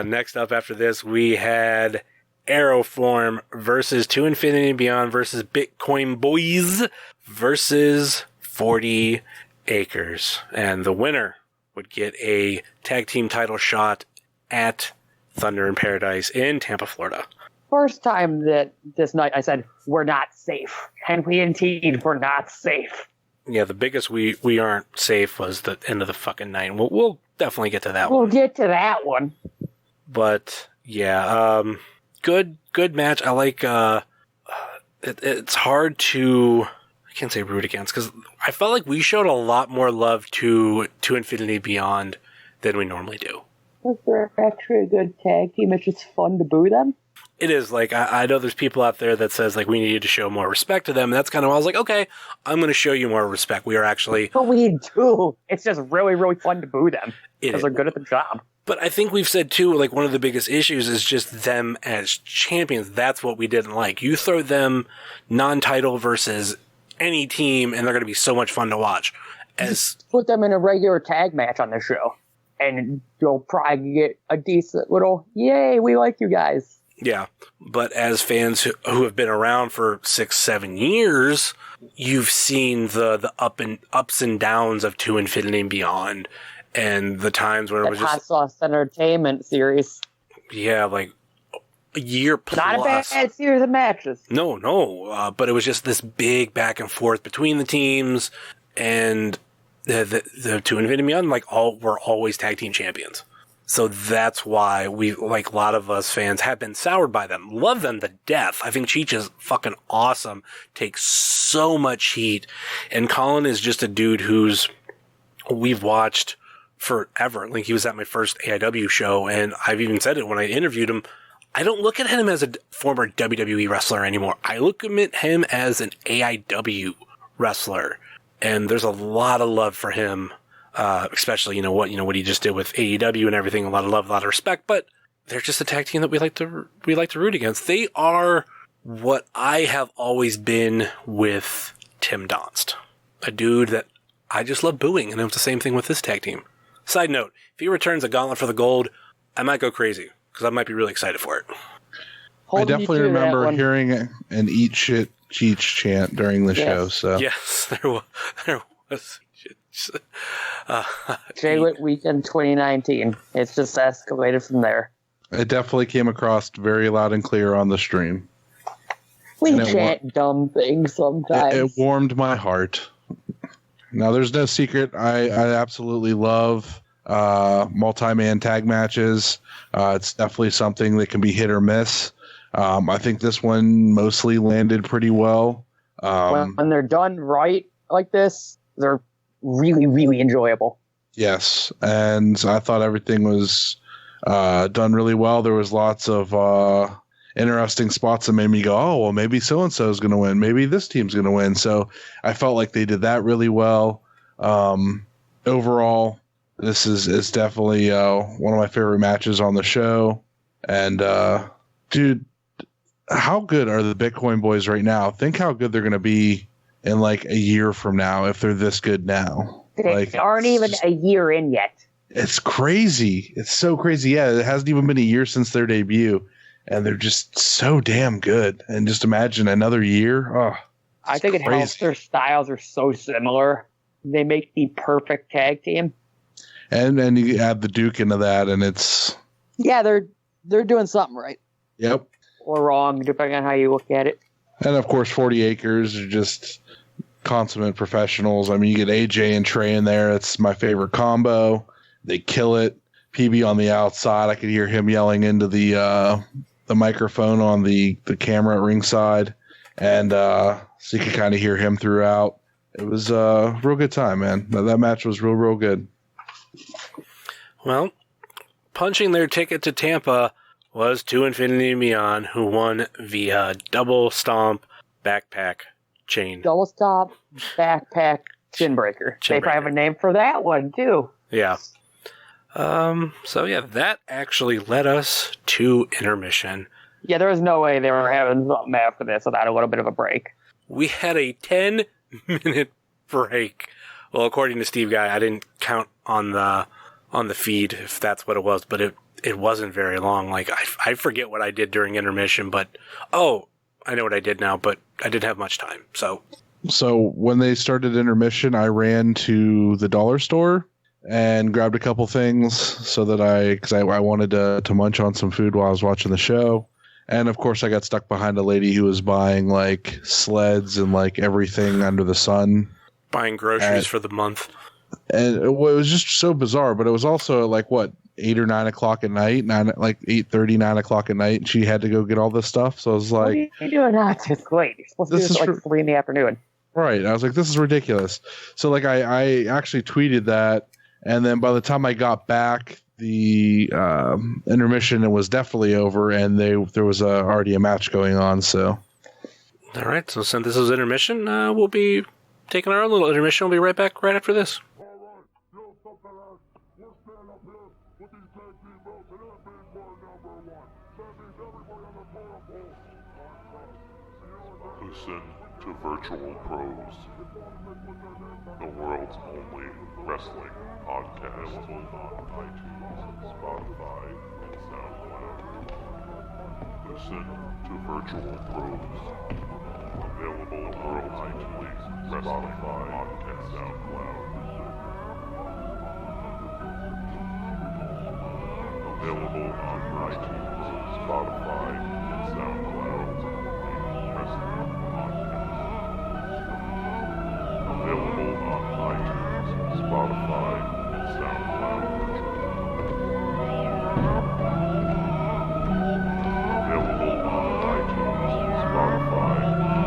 S3: Next up after this, we had Aeroform versus To Infinity and Beyond versus Bitcoin Boys versus 40 Acres. And the winner would get a tag team title shot at Thunder in Paradise in Tampa, Florida.
S5: First time that this night I said, we're not safe. And we indeed were not safe.
S3: Yeah, the biggest we aren't safe was the end of the fucking night. We'll definitely get to that one.
S5: We'll get to that one.
S3: But, yeah, good match. I like, it's hard to, I can't say root against, because I felt like we showed a lot more love to Infinity Beyond than we normally do.
S5: Was there actually a good tag team? It's just fun to boo them?
S3: It is. Like, I know there's people out there that says, like, we needed to show more respect to them, and that's kind of why I was like, okay, I'm going to show you more respect. We are actually...
S5: But we do. It's just really, really fun to boo them, because they're good at the job.
S3: But I think we've said, too, like, one of the biggest issues is just them as champions. That's what we didn't like. You throw non-title versus any team, and they're going to be so much fun to watch.
S5: Just put them in a regular tag match on the show, and you'll probably get a decent little, yay, we like you guys.
S3: Yeah, but as fans who have been around for 6-7 years, you've seen the ups and downs of To Infinity and Beyond, and the times when it was just
S5: Hot Sauce Entertainment series.
S3: Yeah, like a year plus.
S5: Not a bad series of matches.
S3: No, but it was just this big back and forth between the teams, and the To Infinity and Beyond were always tag team champions. So that's why we, like a lot of us fans, have been soured by them. Love them to death. I think Cheech is fucking awesome. Takes so much heat. And Colin is just a dude we've watched forever. Like, he was at my first AIW show, and I've even said it when I interviewed him. I don't look at him as a former WWE wrestler anymore. I look at him as an AIW wrestler. And there's a lot of love for him. Especially, what he just did with AEW and everything, a lot of love, a lot of respect, but they're just a tag team that we like to root against. They are what I have always been with Tim Donst, a dude that I just love booing, and it was the same thing with this tag team. Side note, if he returns a Gauntlet for the Gold, I might go crazy, because I might be really excited for it.
S4: I definitely remember hearing an Eat Shit Cheech chant during the show. So
S3: yes, there was.
S5: J-Wit Weekend 2019. It's just escalated from there.
S4: It definitely came across very loud and clear on the stream.
S5: We chant dumb things sometimes.
S4: It warmed my heart. Now, there's no secret. I absolutely love multi-man tag matches. It's definitely something that can be hit or miss. I think this one mostly landed pretty well.
S5: When they're done right like this, they're really, really enjoyable.
S4: Yes, and I thought everything was done really well. There was lots of interesting spots that made me go, oh, well, maybe so-and-so is going to win. Maybe this team's going to win. So I felt like they did that really well. Overall, this is definitely one of my favorite matches on the show. And, dude, how good are the Bitcoin boys right now? Think how good they're going to be in like a year from now if they're this good now.
S5: They aren't even a year in yet.
S4: It's crazy. It's so crazy. Yeah, it hasn't even been a year since their debut, and they're just so damn good. And just imagine another year. Oh,
S5: I think it helps their styles are so similar. They make the perfect tag team.
S4: And you add the Duke into that, and it's...
S5: Yeah, they're doing something right.
S4: Yep.
S5: Or wrong, depending on how you look at it.
S4: And, of course, 40 Acres are just consummate professionals. I mean, you get AJ and Trey in there. It's my favorite combo. They kill it. PB on the outside. I could hear him yelling into the microphone on the camera at ringside. And so you could kind of hear him throughout. It was a real good time, man. That match was real good.
S3: Well, punching their ticket to Tampa was To Infinity and Beyond, who won via double stomp backpack chain.
S5: Double stomp backpack chin breaker. They probably have a name for that one, too.
S3: Yeah. So yeah, that actually led us to intermission.
S5: Yeah, there was no way they were having something after this without a little bit of a break.
S3: We had a 10-minute break. Well, according to Steve Guy, I didn't count on the feed if that's what it was, but it wasn't very long. Like I forget what I did during intermission, but I know what I did now, but I didn't have much time. So
S4: when they started intermission, I ran to the dollar store and grabbed a couple things so that because I wanted to munch on some food while I was watching the show. And of course I got stuck behind a lady who was buying like sleds and like everything under the sun.
S3: Buying groceries for the month.
S4: And it was just so bizarre, but it was also like 8 or 9 o'clock at night, 8:30, 9 o'clock at night. And she had to go get all this stuff. So I was like,
S5: what are you doing not this late? You're supposed to do this at 3 in the afternoon.
S4: Right. I was like, this is ridiculous. So like I actually tweeted that. And then by the time I got back, the intermission was definitely over, and there was already a match going on. So,
S3: all right. So since this is intermission, we'll be taking our own little intermission. We'll be right back right after this.
S6: Listen to Virtual Pros, the world's only wrestling podcast. Available on iTunes, Spotify, and SoundCloud. Listen to Virtual Pros, available on iTunes, Spotify, and SoundCloud. Available on iTunes, Spotify, and SoundCloud. Available on iTunes, Spotify, and SoundCloud. Available on iTunes, Spotify, and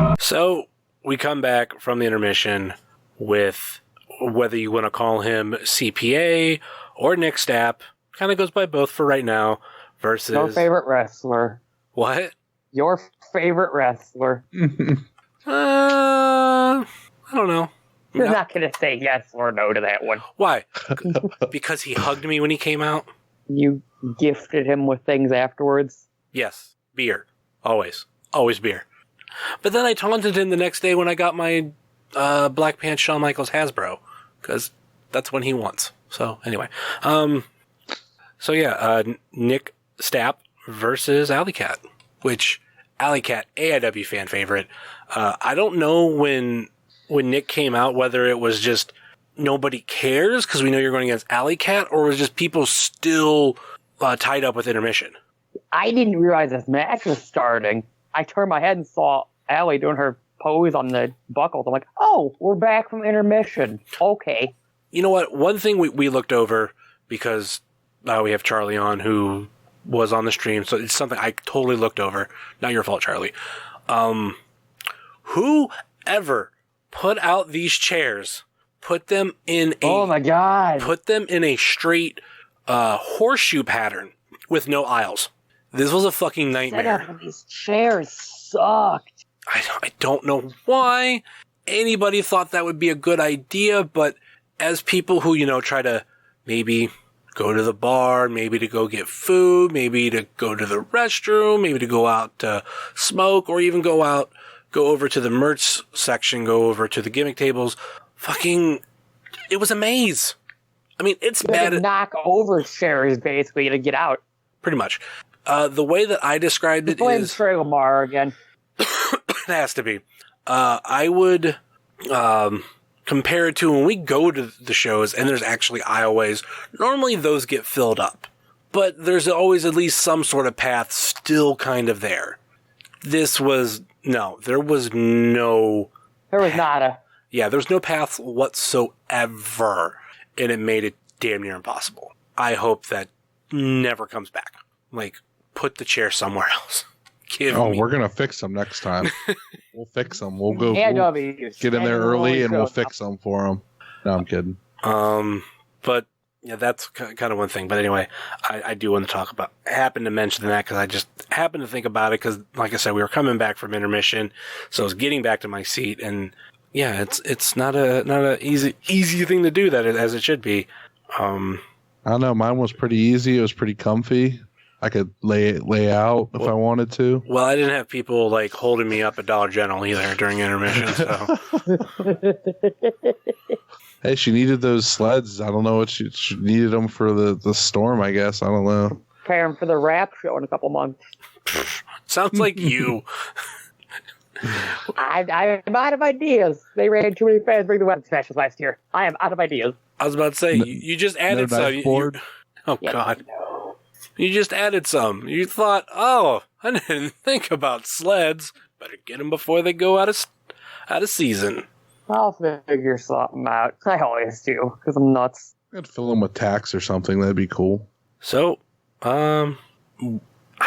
S6: SoundCloud.
S3: So we come back from the intermission with whether you want to call him CPA or Nick Stapp, kind of goes by both for right now, versus...
S5: Your favorite wrestler.
S3: What?
S5: Your favorite wrestler.
S3: I don't know.
S5: You're not going to say yes or no to that one.
S3: Why? Because he hugged me when he came out?
S5: You gifted him with things afterwards?
S3: Yes. Beer. Always. Always beer. But then I taunted him the next day when I got my Black Pants Shawn Michaels Hasbro. Because that's when he wants. So, anyway. Nick Stapp versus Alley Cat. Which, Alley Cat, AIW fan favorite. I don't know when Nick came out, whether it was just nobody cares because we know you're going against Alley Cat, or was just people still tied up with intermission?
S5: I didn't realize this match was starting. I turned my head and saw Alley doing her pose on the buckles. I'm like, oh, we're back from intermission. Okay.
S3: You know what? One thing we looked over, because we have Charly on, who was on the stream, so it's something I totally looked over. Not your fault, Charly. Whoever put out these chairs, put them in a...
S5: Oh my God.
S3: Put them in a straight horseshoe pattern with no aisles. This was a fucking nightmare.
S5: Setup of these chairs sucked.
S3: I don't know why anybody thought that would be a good idea, but as people who, try to maybe go to the bar, maybe to go get food, maybe to go to the restroom, maybe to go out to smoke, or even go over to the merch section, go over to the gimmick tables. It was a maze. I mean, it's bad.
S5: Knock over chairs, basically, to get out.
S3: Pretty much. The way that I described it
S5: Blame
S3: is...
S5: Trey Lamar again.
S3: It has to be. I would compare it to when we go to the shows and there's actually aisleways. Normally those get filled up, but there's always at least some sort of path still kind of there. There was no...
S5: There was nada.
S3: Yeah, there's no path whatsoever, and it made it damn near impossible. I hope that never comes back. Put the chair somewhere else.
S4: We're going to fix them next time. We'll fix them. We'll go get in there early and we'll fix them for them. No, I'm kidding.
S3: But yeah, that's kind of one thing. But anyway, I do want to happen to mention that because I just happened to think about it because, like I said, we were coming back from intermission, so I was getting back to my seat, and yeah, it's not a easy thing to do that as it should be. I
S4: don't know. Mine was pretty easy. It was pretty comfy. I could lay out if I wanted to.
S3: Well, I didn't have people holding me up at Dollar General either during intermission. So.
S4: Hey, she needed those sleds. I don't know what she needed them for the storm. I guess I don't know.
S5: Prepare them for the rap show in a couple months.
S3: Sounds like you.
S5: I'm out of ideas. They ran too many fans during the web smashes last year. I am out of ideas.
S3: I was about to say you just added some. God. No. You just added some. You thought, I didn't think about sleds. Better get them before they go out of season.
S5: I'll figure something out. I always do, because I'm nuts.
S4: I'd fill them with tacks or something. That'd be cool.
S3: So, how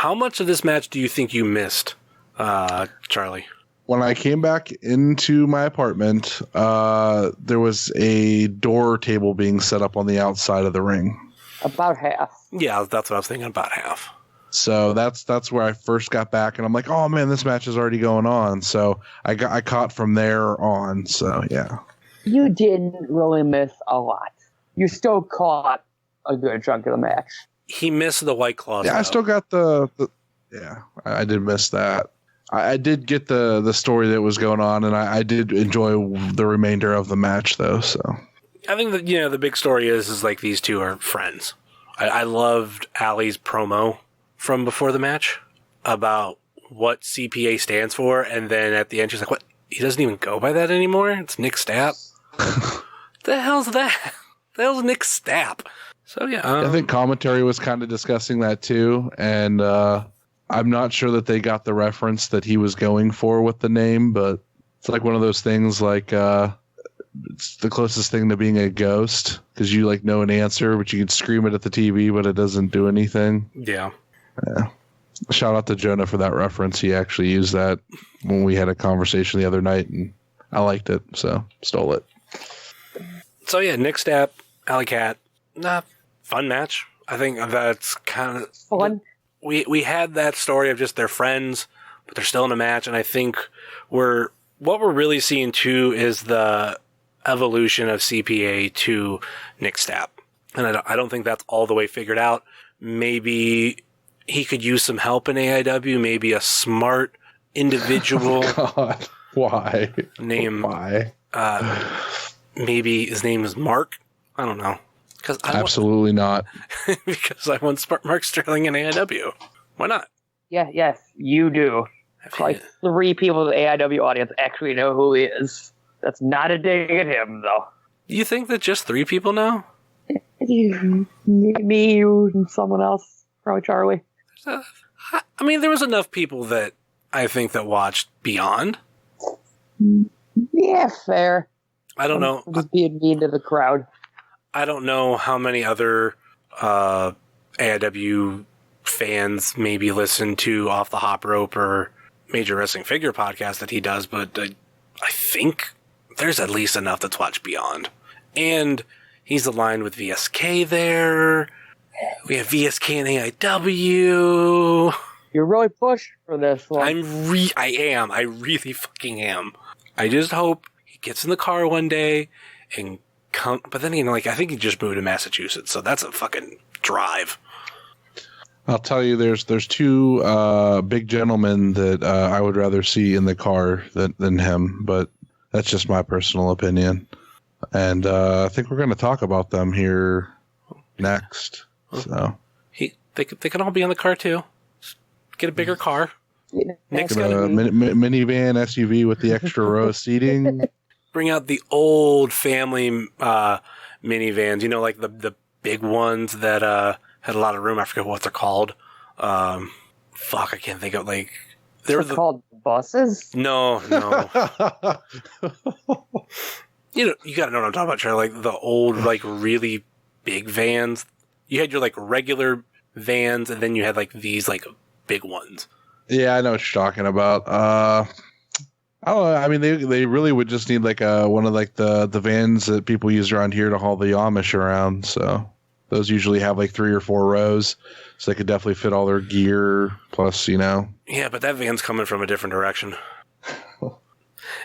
S3: much of this match do you think you missed, Charly?
S4: When I came back into my apartment, there was a door table being set up on the outside of the ring.
S5: About half.
S3: Yeah, that's what I was thinking, about half.
S4: So that's where I first got back, and I'm like, oh man, this match is already going on. So I caught from there on. So yeah. You
S5: didn't really miss a lot. You still caught a good chunk of the match.
S3: He missed the White Claws.
S4: Yeah, though. I still got I did miss that. I did get the story that was going on, and I did enjoy the remainder of the match though. So.
S3: I think that, the big story is these two are friends. I loved Allie's promo from before the match about what CPA stands for, and then at the end she's like, what? He doesn't even go by that anymore? It's Nick Stapp? The hell's that? The hell's Nick Stapp? So yeah.
S4: I think commentary was kind of discussing that too, and I'm not sure that they got the reference that he was going for with the name, but it's like one of those things it's the closest thing to being a ghost because you know an answer, but you can scream it at the TV, but it doesn't do anything.
S3: Yeah.
S4: Shout out to Jonah for that reference. He actually used that when we had a conversation the other night, and I liked it, so stole it.
S3: So yeah, Nick Stapp, Alley Cat, fun match. I think that's kind of
S5: fun.
S3: We had that story of just they're friends, but they're still in a match, and I think we're what we're really seeing too is the evolution of CPA to Nick Stapp. And I don't think that's all the way figured out. Maybe he could use some help in AIW, maybe a smart individual.
S4: Oh, God. Why?
S3: Why? Maybe his name is Mark. I don't know.
S4: Absolutely not.
S3: Because I want smart Mark Sterling in AIW. Why not?
S5: Yeah, yes, you do. Like 3 people in the AIW audience actually know who he is. That's not a dig at him, though.
S3: You think that just 3 people know?
S5: Me, you, and someone else. Probably Charly.
S3: I mean, there was enough people that I think that watched Beyond.
S5: Yeah, fair.
S3: I don't know.
S5: I'm just being mean to the crowd.
S3: I don't know how many other AIW fans maybe listen to Off the Hop Rope or Major Wrestling Figure podcast that he does, but I think there's at least enough that's watched Beyond. And he's aligned with VSK there. We have VSK and AIW.
S5: You're really pushed for this one.
S3: I am. I really fucking am. I just hope he gets in the car one day and come. But then, I think he just moved to Massachusetts, so that's a fucking drive.
S4: I'll tell you, there's 2 big gentlemen that I would rather see in the car than him, but that's just my personal opinion. And I think we're going to talk about them here next. So
S3: they can all be in the car too. Just get a bigger car. Nick's got a
S4: minivan SUV with the extra row seating.
S3: Bring out the old family minivans. Like the big ones that had a lot of room. I forget what they're called. I can't think of
S5: They're called buses?
S3: No. You gotta know what I'm talking about, Charlie. Like the old, really big vans. You had your regular vans, and then you had these big ones.
S4: Yeah, I know what you're talking about. I don't know. I mean, they really would just need one of the vans that people use around here to haul the Amish around. So those usually have 3 or 4 rows, so they could definitely fit all their gear. Plus,
S3: Yeah, but that van's coming from a different direction.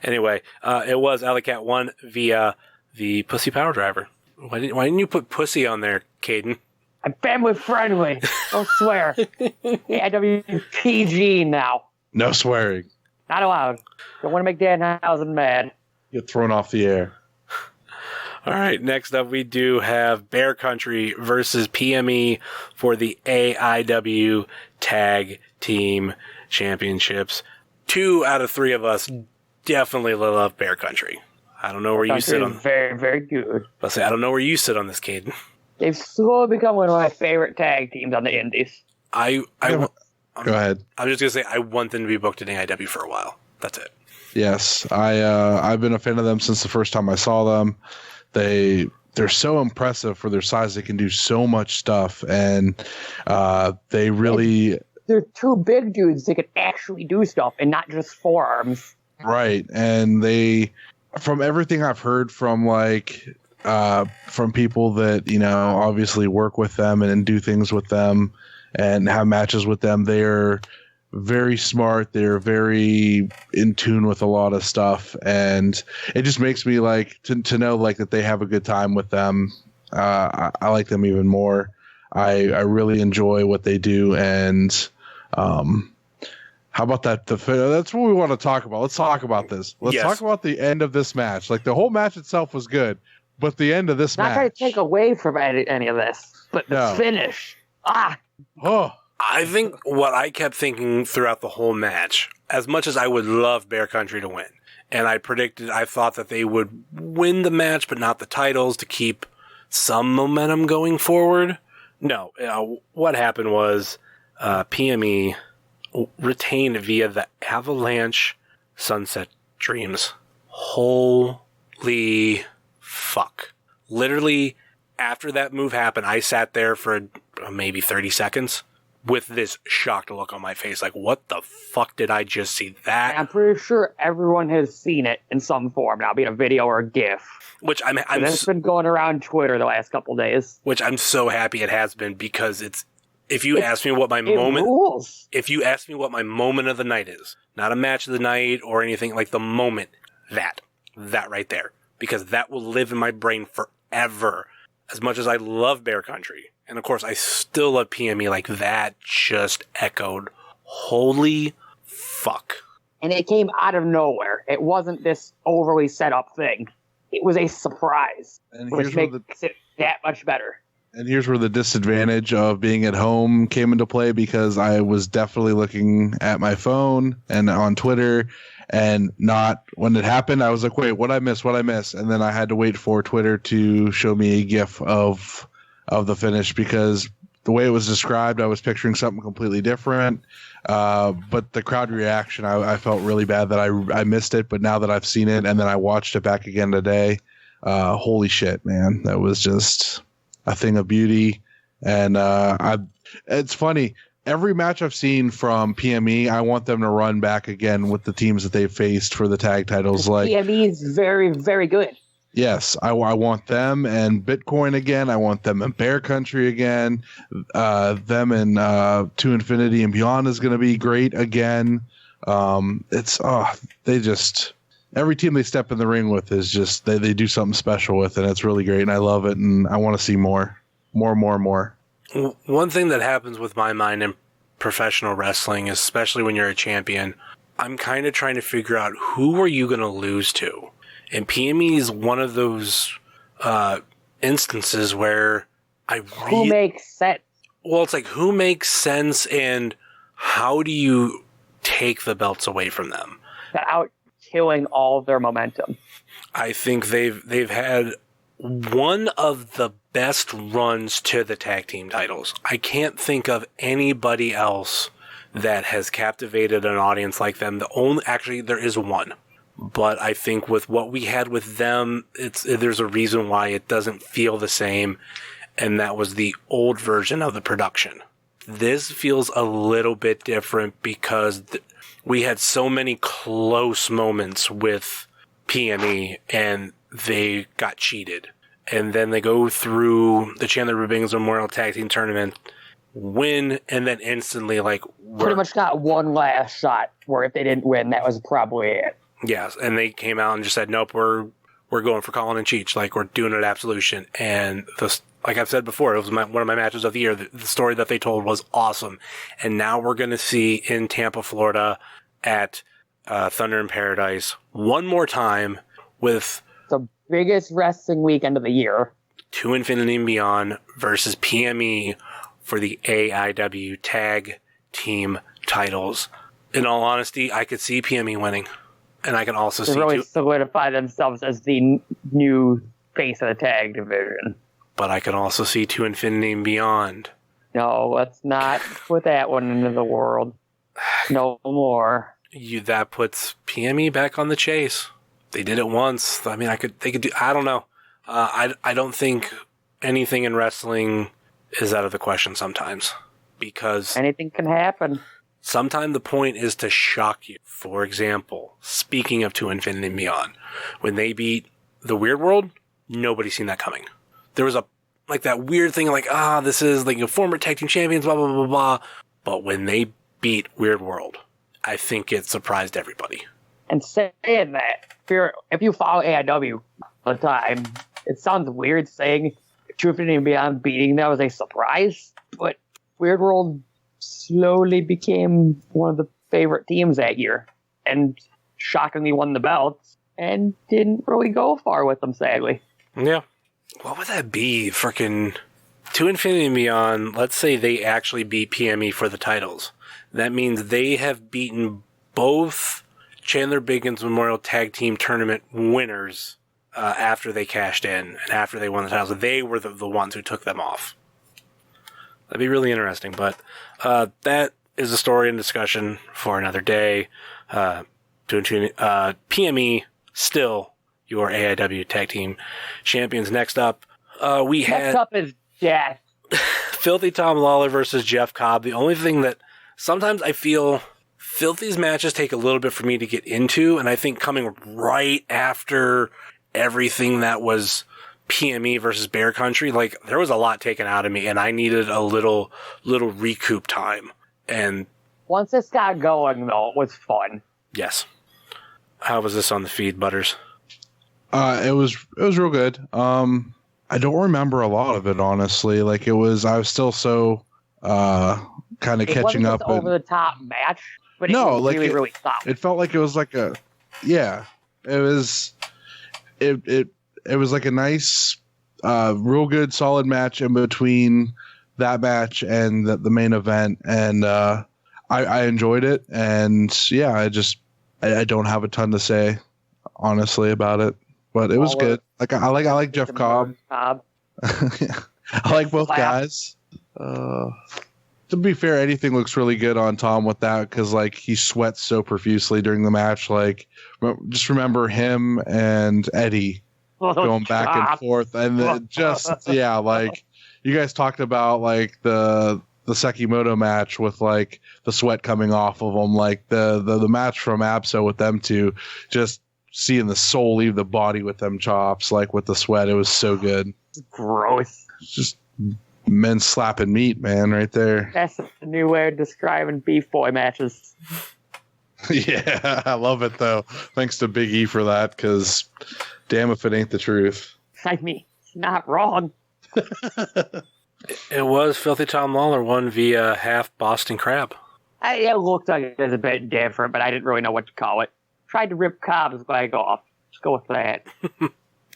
S3: Anyway, it was Alley Cat 1 via the Pussy Power Driver. Why didn't you put Pussy on there, Kayden?
S5: I'm family friendly. Don't swear. IWTV now.
S4: No swearing.
S5: Not allowed. Don't want to make Danhausen mad.
S4: Get thrown off the air.
S3: All right, next up we do have Bear Country versus PME for the AIW Tag Team Championships. 2 out of 3 of us definitely love Bear Country. I don't know where you sit on.
S5: Very, very good.
S3: I don't know where you sit on this, Kayden.
S5: They've slowly become one of my favorite tag teams on the indies.
S3: Go
S4: ahead.
S3: I was just gonna say I want them to be booked in AIW for a while. That's it.
S4: Yes, I've been a fan of them since the first time I saw them. They're so impressive for their size. They can do so much stuff, and they really.
S5: They're 2 big dudes that can actually do stuff and not just forearms.
S4: Right, and from everything I've heard from from people that obviously work with them and do things with them and have matches with them, they're very smart. They're very in tune with a lot of stuff, and it just makes me to know that they have a good time with them. I like them even more. I really enjoy what they do, and how about that? That's what we want to talk about. Let's talk about this. Let's talk about the end of this match. The whole match itself was good, but the end of this match.
S5: Not trying to take away from any of this, but the finish.
S3: I think what I kept thinking throughout the whole match, as much as I would love Bear Country to win, and I thought that they would win the match, but not the titles to keep some momentum going forward. No, what happened was PME retained via the Avalanche Sunset Dreams. Holy fuck. Literally, after that move happened, I sat there for maybe 30 seconds with this shocked look on my face. What the fuck did I just see that?
S5: I'm pretty sure everyone has seen it in some form now, be it a video or a GIF.
S3: Which
S5: it's been going around Twitter the last couple days.
S3: Which I'm so happy it has been, because if you ask me what my moment,
S5: rules.
S3: if you ask me what my moment of the night is, not a match of the night or anything, like the moment, that right there, because that will live in my brain forever. As much as I love Bear Country, and of course I still love PME, like that just echoed. Holy fuck.
S5: And it came out of nowhere. It wasn't this overly set up thing. It was a surprise, which makes it that much better.
S4: And here's where the disadvantage of being at home came into play, because I was definitely looking at my phone and on Twitter, and not when it happened. I was like, wait, what I miss? And then I had to wait for Twitter to show me a GIF of the finish, because the way it was described, I was picturing something completely different. But the crowd reaction, I felt really bad that I missed it. But now that I've seen it and then I watched it back again today, holy shit, man, that was just a thing of beauty. And it's funny. Every match I've seen from PME, I want them to run back again with the teams that they've faced for the tag titles. Like
S5: PME is very, very good.
S4: Yes, I want them and Bitcoin again. I want them in Bear Country again. Them in To Infinity and Beyond is going to be great again. They just, every team they step in the ring with is just, they do something special with it. And it's really great, and I love it, and I want to see more.
S3: One thing that happens with my mind in professional wrestling, especially when you're a champion, I'm kind of trying to figure out who are you going to lose to. And PME is one of those instances where
S5: who makes sense?
S3: Well, it's like, who makes sense, and how do you take the belts away from them
S5: without killing all of their momentum?
S3: I think they've had one of the best runs to the tag team titles. I can't think of anybody else that has captivated an audience like them. There is one. But I think with what we had with them, there's a reason why it doesn't feel the same, and that was the old version of the production. This feels a little bit different because we had so many close moments with PME, and they got cheated. And then they go through the Chandler Rubings Memorial Tag Team Tournament, win, and then instantly, like,
S5: pretty much got one last shot, where if they didn't win, that was probably it.
S3: Yes, and they came out and just said, nope, we're going for Colin and Cheech. Like, we're doing it at Absolution. And like I've said before, it was one of my matches of the year. The story that they told was awesome. And now we're going to see in Tampa, Florida at Thunder in Paradise one more time with
S5: the biggest wrestling weekend of the year.
S3: To Infinity and Beyond versus PME for the AIW Tag Team titles. In all honesty, I could see PME winning. And I can also see
S5: really solidify themselves as the new face of the tag division.
S3: But I can also see To Infinity and Beyond.
S5: No, let's not put that one into the world. No more.
S3: That puts PME back on the chase. They did it once. I mean, they could do. I don't know. I don't think anything in wrestling is out of the question sometimes, because
S5: anything can happen.
S3: Sometimes the point is to shock you. For example, speaking of To Infinity and Beyond, when they beat the Weird World, nobody's seen that coming. There was that weird thing like, this is like former tag team champions, blah, blah, blah, blah. But when they beat Weird World, I think it surprised everybody.
S5: And saying that, if you follow AIW all the time, it sounds weird saying To Infinity and Beyond beating them was a surprise, but Weird World slowly became one of the favorite teams that year, and shockingly won the belts, and didn't really go far with them, sadly.
S3: Yeah. What would that be? Freaking To Infinity and Beyond, let's say they actually beat PME for the titles. That means they have beaten both Chandler Biggins Memorial Tag Team Tournament winners after they cashed in and after they won the titles. They were the ones who took them off. That'd be really interesting, but that is a story and discussion for another day. PME, still your AIW Tag Team Champions. Next up,
S5: Next up is Death.
S3: Filthy Tom Lawler versus Jeff Cobb. The only thing that sometimes I feel Filthy's matches take a little bit for me to get into, and I think coming right after everything that was PME versus Bear Country, like there was a lot taken out of me, and I needed a little recoup time. And
S5: once this got going, though, it was fun.
S3: yes, how was this on the feed, Butters?
S4: It was real good. I don't remember a lot of it, honestly. Like I was still so kind of catching up.
S5: It wasn't over the top match, but it
S4: No,
S5: was
S4: like
S5: really, really solid.
S4: It felt like it was like a, yeah. It was, it was like a nice, real good, solid match in between that match and the main event, and I enjoyed it. And yeah, I don't have a ton to say, honestly, about it, but it was good. Like I like Jeff Cobb. I like both guys. To be fair, anything looks really good on Tom with that, because like he sweats so profusely during the match. Like just remember him and Eddie going back and forth, and then just like you guys talked about like the Sekimoto match with like the sweat coming off of them, like the match from Abso with them two, just seeing the soul leave the body with them chops, like with the sweat. It was so good.
S5: Gross.
S4: Just men slapping meat, man, right there.
S5: That's a new way of describing beef boy matches.
S4: Yeah, I love it though. Thanks to Big E for that, because damn if it ain't the truth.
S5: I mean, it's not wrong.
S3: It was Filthy Tom Lawler won via half Boston Crab.
S5: It looked like it was a bit different, but I didn't really know what to call it. Tried to rip Cobb's leg off. Let's go with that.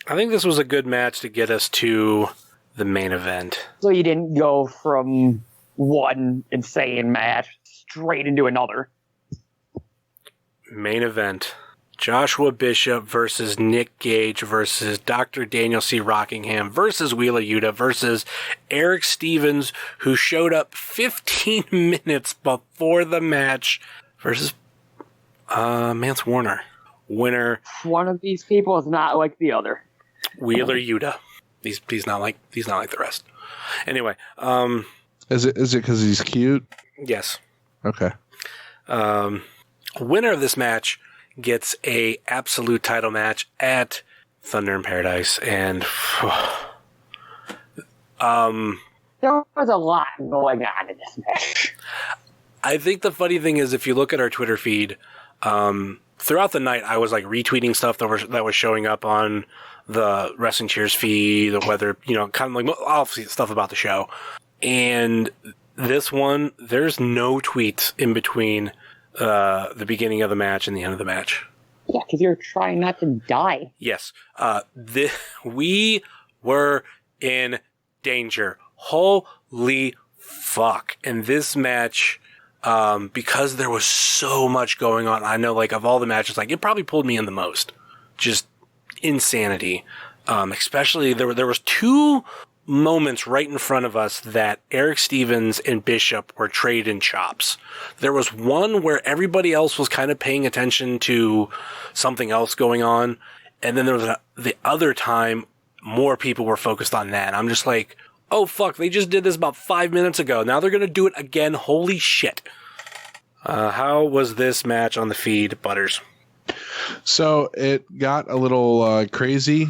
S3: I think this was a good match to get us to the main event.
S5: So you didn't go from one insane match straight into another.
S3: Main event. Joshua Bishop versus Nick Gage versus Dr. Daniel C. Rockingham versus Wheeler Yuta versus Eric Stevens, who showed up 15 minutes before the match, versus Mance Warner. Winner.
S5: One of these people is not like the other.
S3: Wheeler Yuta. He's not like the rest. Anyway,
S4: Is it because he's cute?
S3: yes.
S4: Okay.
S3: Winner of this match gets a absolute title match at Thunder in Paradise, and
S5: There was a lot going on in this match.
S3: I think the funny thing is, if you look at our Twitter feed, throughout the night, I was like retweeting stuff that was showing up on the Wrestling Cheers feed, or whether, kind of like obviously stuff about the show. And this one, there's no tweets in between the beginning of the match and the end of the match.
S5: Yeah, because you're trying not to die.
S3: Yes. We were in danger. Holy fuck. And this match, because there was so much going on, I know, like, of all the matches, like, it probably pulled me in the most. Just insanity. Especially, there was two moments right in front of us that Eric Stevens and Bishop were trading chops. There was one where everybody else was kind of paying attention to something else going on, and then there was the other time more people were focused on that. I'm just like, oh fuck, they just did this about 5 minutes ago. Now they're gonna do it again. Holy shit. How was this match on the feed, Butters?
S4: So it got a little crazy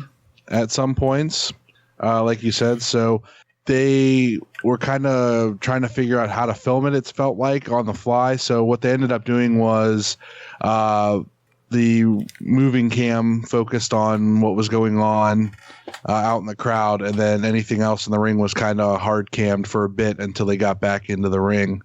S4: at some points. Like you said, so they were kind of trying to figure out how to film it, it felt like, on the fly. So what they ended up doing was the moving cam focused on what was going on out in the crowd, and then anything else in the ring was kind of hard cammed for a bit until they got back into the ring.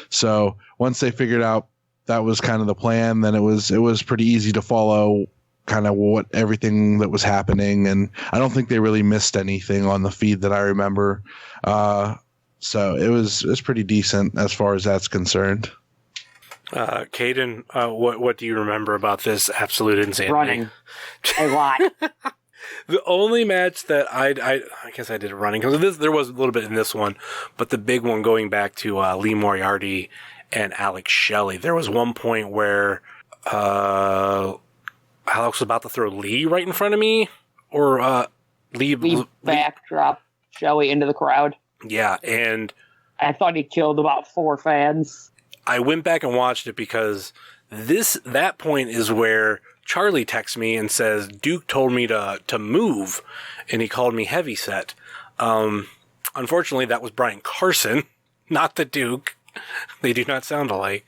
S4: So once they figured out that was kind of the plan, then it was pretty easy to follow kind of what everything that was happening, and I don't think they really missed anything on the feed that I remember. So it was pretty decent as far as that's concerned.
S3: Kayden, what do you remember about this absolute insanity?
S5: Running. A lot.
S3: The only match that I guess I did running, because there was a little bit in this one, but the big one going back to Lee Moriarty and Alex Shelley, there was one point where Alex was about to throw Lee right in front of me, or Lee
S5: backdrop Shelley into the crowd.
S3: Yeah, and
S5: I thought he killed about 4 fans.
S3: I went back and watched it because that point is where Charly texts me and says, Duke told me to move, and he called me heavyset. Unfortunately, that was Brian Carson, not the Duke. They do not sound alike.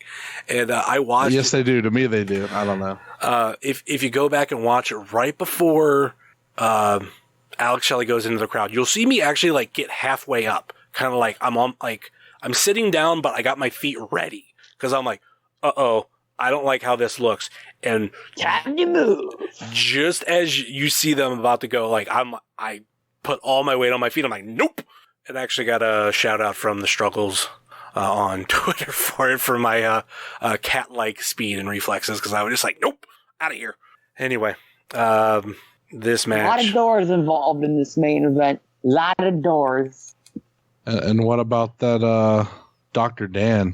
S3: And I watched...
S4: Yes, they do. To me, they do. I don't know.
S3: If you go back and watch it right before Alex Shelley goes into the crowd, you'll see me actually like get halfway up. Kind of like I'm sitting down, but I got my feet ready. Because I'm like, uh-oh, I don't like how this looks. And
S5: Time to move.
S3: just as you see them about to go, like I put all my weight on my feet. I'm like, nope. And actually got a shout out from the Struggles on Twitter for my cat-like speed and reflexes, because I was just like, nope, out of here. Anyway, this match.
S5: A lot of doors involved in this main event. A lot of doors.
S4: And what about that Dr. Dan?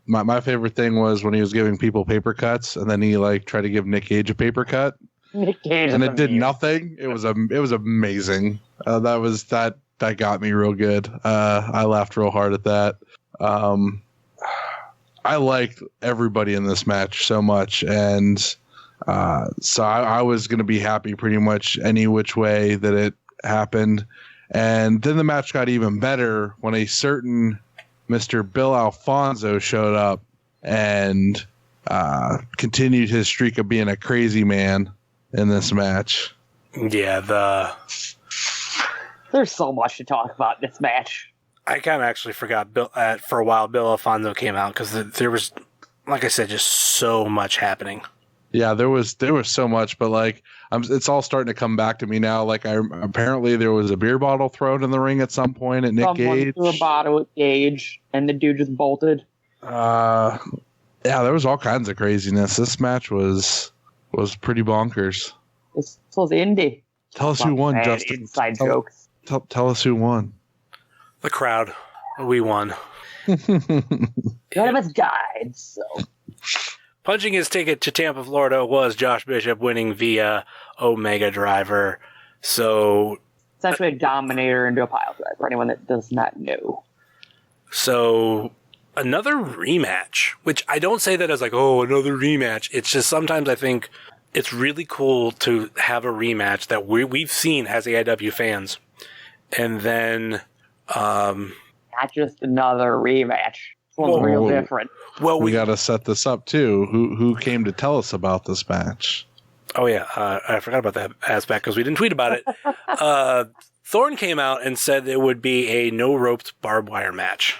S4: My favorite thing was when he was giving people paper cuts, and then he like tried to give Nick Gage a paper cut,
S5: Nick Gage
S4: and
S5: is
S4: it did
S5: amazing.
S4: nothing. It was amazing. That got me real good. I laughed real hard at that. I liked everybody in this match so much, and so I was going to be happy pretty much any which way that it happened. And then the match got even better when a certain Mr. Bill Alfonso showed up and continued his streak of being a crazy man in this match.
S3: Yeah,
S5: There's so much to talk about in this match.
S3: I kind of actually forgot for a while Bill Alfonso came out, because there was, like I said, just so much happening.
S4: Yeah, there was so much, but like it's all starting to come back to me now. Like apparently there was a beer bottle thrown in the ring at some point at Nick
S5: Someone
S4: Gage.
S5: threw a bottle at Gage, and the dude just bolted.
S4: Yeah, there was all kinds of craziness. This match was pretty bonkers.
S5: This was indie.
S4: Tell us who won,
S5: Man,
S4: Justin.
S5: inside jokes.
S4: Tell us who won.
S3: The crowd. We won.
S5: None of us died, so.
S3: Punching his ticket to Tampa, Florida was Josh Bishop, winning via Omega Driver. So
S5: Essentially a dominator into a pile driver, for anyone that does not know.
S3: So another rematch, which I don't say that as like, oh, another rematch. It's just sometimes I think it's really cool to have a rematch that we've seen as AIW fans. And then...
S5: Not just another rematch. This one's real different.
S3: Well,
S4: we got to set this up too. Who came to tell us about this match?
S3: Oh yeah, I forgot about that aspect because we didn't tweet about it. Thorne came out and said it would be a no roped barbed wire match.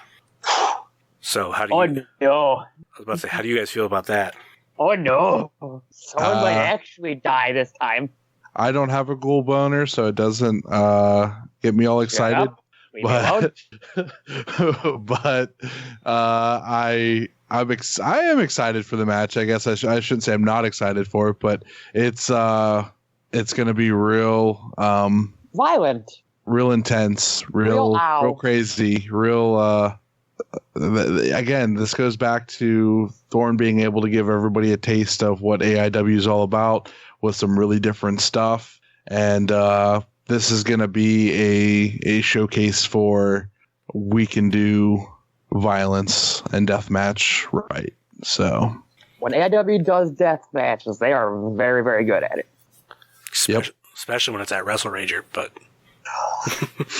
S3: So how do you?
S5: Oh no!
S3: I was about to say, how do you guys feel about that?
S5: Oh no! Someone might actually die this time.
S4: I don't have a ghoul boner, so it doesn't get me all excited. But I am excited for the match. I guess I shouldn't say I'm not excited for it, but it's going to be real
S5: violent,
S4: real intense, real crazy, real. Again, this goes back to Thorne being able to give everybody a taste of what AIW is all about with some really different stuff, and this is going to be a showcase for we can do violence and death match right. So
S5: when AIW does death matches, they are very, very good at it.
S3: Especially when it's at Wrestle Rager, but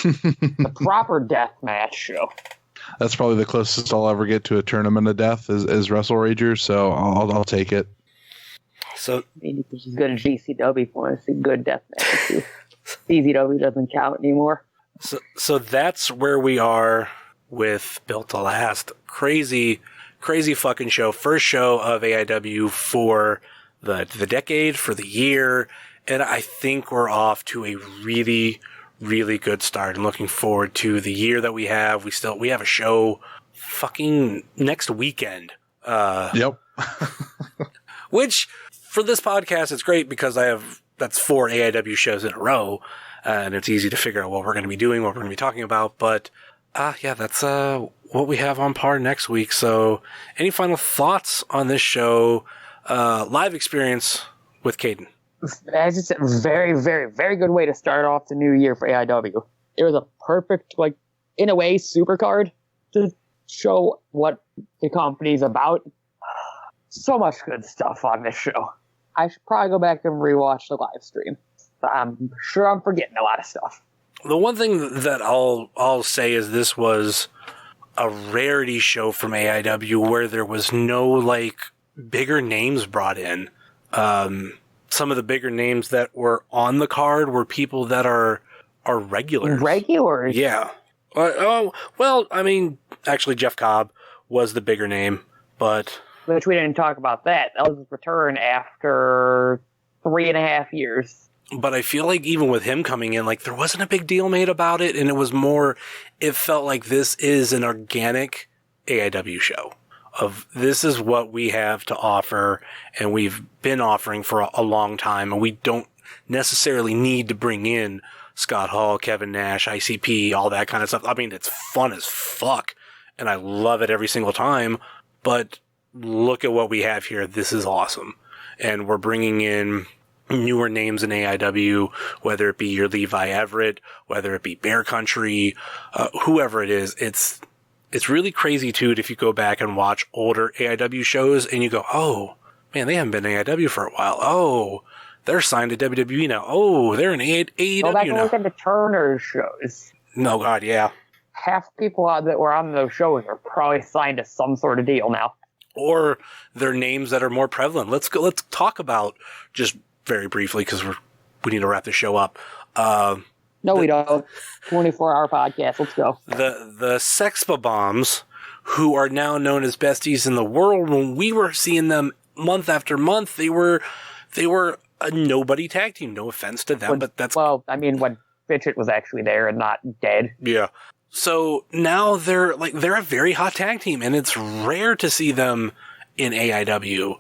S5: the proper death match show.
S4: That's probably the closest I'll ever get to a tournament of death is Wrestle Rager, so I'll take it.
S3: So
S5: maybe it's as good as GCW for us. A good death match too. CZW doesn't count anymore.
S3: So that's where we are with Built to Last. Crazy fucking show. First show of AIW for the decade, for the year. And I think we're off to a really, really good start. I'm looking forward to the year that we have. We have a show fucking next weekend.
S4: Yep.
S3: Which for this podcast, it's great because that's 4 AIW shows in a row, and it's easy to figure out what we're going to be doing, what we're going to be talking about. But yeah, that's what we have on par next week. So any final thoughts on this show? Live experience with Kayden.
S5: As it's a very, very, very good way to start off the new year for AIW. It was a perfect, in a way, super card to show what the company's about. So much good stuff on this show. I should probably go back and rewatch the live stream. I'm sure I'm forgetting a lot of stuff.
S3: The one thing that I'll say is this was a rarity show from AIW where there was no, like, bigger names brought in. Some of the bigger names that were on the card were people that are regulars.
S5: Regulars?
S3: Yeah. Well, I mean, actually, Jeff Cobb was the bigger name, but...
S5: Which we didn't talk about that. That was his return after 3.5 years.
S3: But I feel like even with him coming in, like, there wasn't a big deal made about it, and it was more, it felt like this is an organic AIW show. Of this is what we have to offer, and we've been offering for a long time, and we don't necessarily need to bring in Scott Hall, Kevin Nash, ICP, all that kind of stuff. I mean, it's fun as fuck, and I love it every single time, but look at what we have here. This is awesome. And we're bringing in newer names in AIW, whether it be your Levi Everett, whether it be Bear Country, whoever it is. It's really crazy too if you go back and watch older AIW shows and you go, oh man, they haven't been in AIW for a while. Oh, they're signed to WWE now. Oh, they're in AEW
S5: go back and
S3: now.
S5: look at the Turner shows.
S3: No, God, yeah.
S5: Half the people that were on those shows are probably signed to some sort of deal now.
S3: Or they're names that are more prevalent. Let's talk about, just very briefly, because we need to wrap the show up.
S5: No, we don't. 24-hour podcast. Let's go.
S3: The Sexpa Bombs, who are now known as besties in the world, when we were seeing them month after month, they were a nobody tag team. No offense to them, but that's...
S5: Well, I mean, when Fitchett was actually there and not dead.
S3: Yeah. So now they're a very hot tag team, and it's rare to see them in AIW.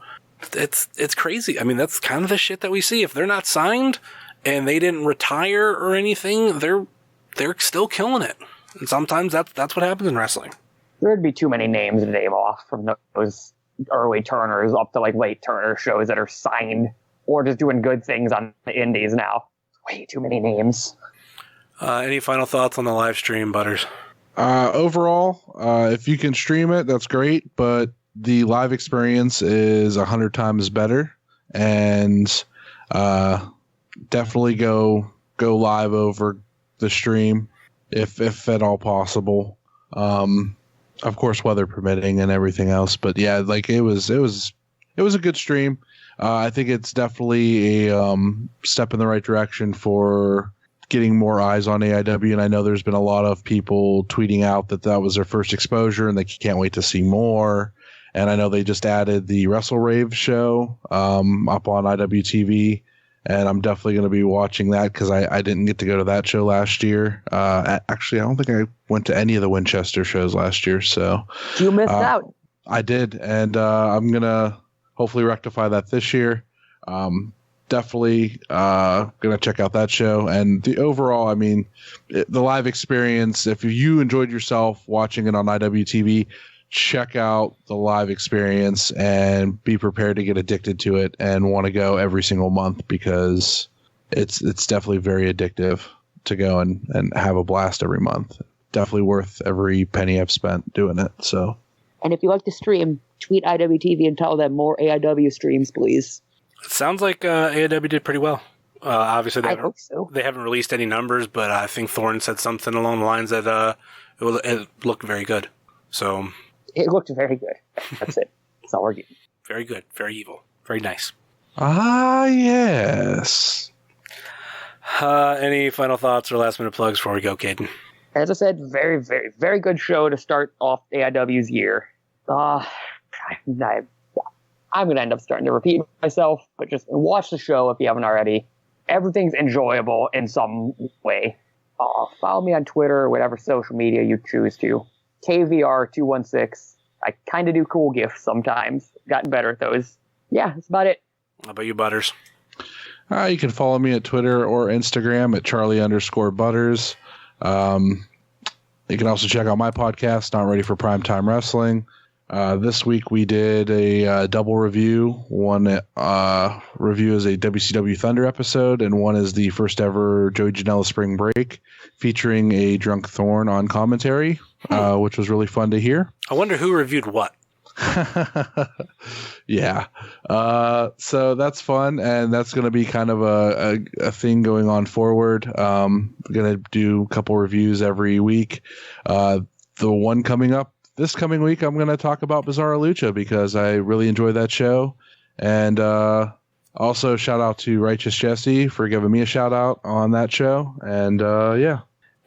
S3: It's crazy. I mean, that's kind of the shit that we see. If they're not signed and they didn't retire or anything, they're still killing it. And sometimes that's what happens in wrestling.
S5: There'd be too many names to name off from those early Turners up to like late Turner shows that are signed or just doing good things on the indies now. Way too many names.
S3: Any final thoughts on the live stream, Butters?
S4: Overall, if you can stream it, that's great, but the live experience is 100 times better, and definitely go live over the stream if at all possible. Of course, weather permitting and everything else, but yeah, like it was a good stream. I think it's definitely a step in the right direction for getting more eyes on AIW, and I know there's been a lot of people tweeting out that was their first exposure and they can't wait to see more. And I know they just added the Wrestle Rave show up on IWTV, and I'm definitely going to be watching that because I didn't get to go to that show last year. Actually, I don't think I went to any of the Winchester shows last year. So
S5: you missed out.
S4: I did, and I'm going to hopefully rectify that this year. Definitely going to check out that show. And the overall, I mean, the live experience, if you enjoyed yourself watching it on IWTV, check out the live experience and be prepared to get addicted to it and want to go every single month, because it's definitely very addictive to go and have a blast every month. Definitely worth every penny I've spent doing it. So,
S5: and if you like to stream, tweet IWTV and tell them more AIW streams, please.
S3: It sounds like AIW did pretty well. Obviously,
S5: I hope so.
S3: They haven't released any numbers, but I think Thorne said something along the lines that it looked very good. So
S5: it looked very good. That's it. That's all we're getting.
S3: Very good. Very evil. Very nice.
S4: Ah, yes.
S3: Any final thoughts or last minute plugs before we go, Kayden?
S5: As I said, very, very, very good show to start off AIW's year. I'm going to end up starting to repeat myself, but just watch the show if you haven't already. Everything's enjoyable in some way. Follow me on Twitter or whatever social media you choose to. KVR216. I kind of do cool gifts sometimes. Gotten better at those. Yeah, that's about it.
S3: How about you, Butters?
S4: You can follow me at Twitter or Instagram at Charly_Butters. You can also check out my podcast, Not Ready for Primetime Wrestling. This week we did a double review. One review is a WCW Thunder episode, and one is the first ever Joey Janela Spring Break, featuring a drunk Thorne on commentary, which was really fun to hear.
S3: I wonder who reviewed what.
S4: Yeah. So that's fun, and that's going to be kind of a thing going on forward. Going to do a couple reviews every week. The one coming up this coming week, I'm going to talk about Bizarro Lucha because I really enjoy that show. And also shout out to Righteous Jesse for giving me a shout out on that show. And yeah.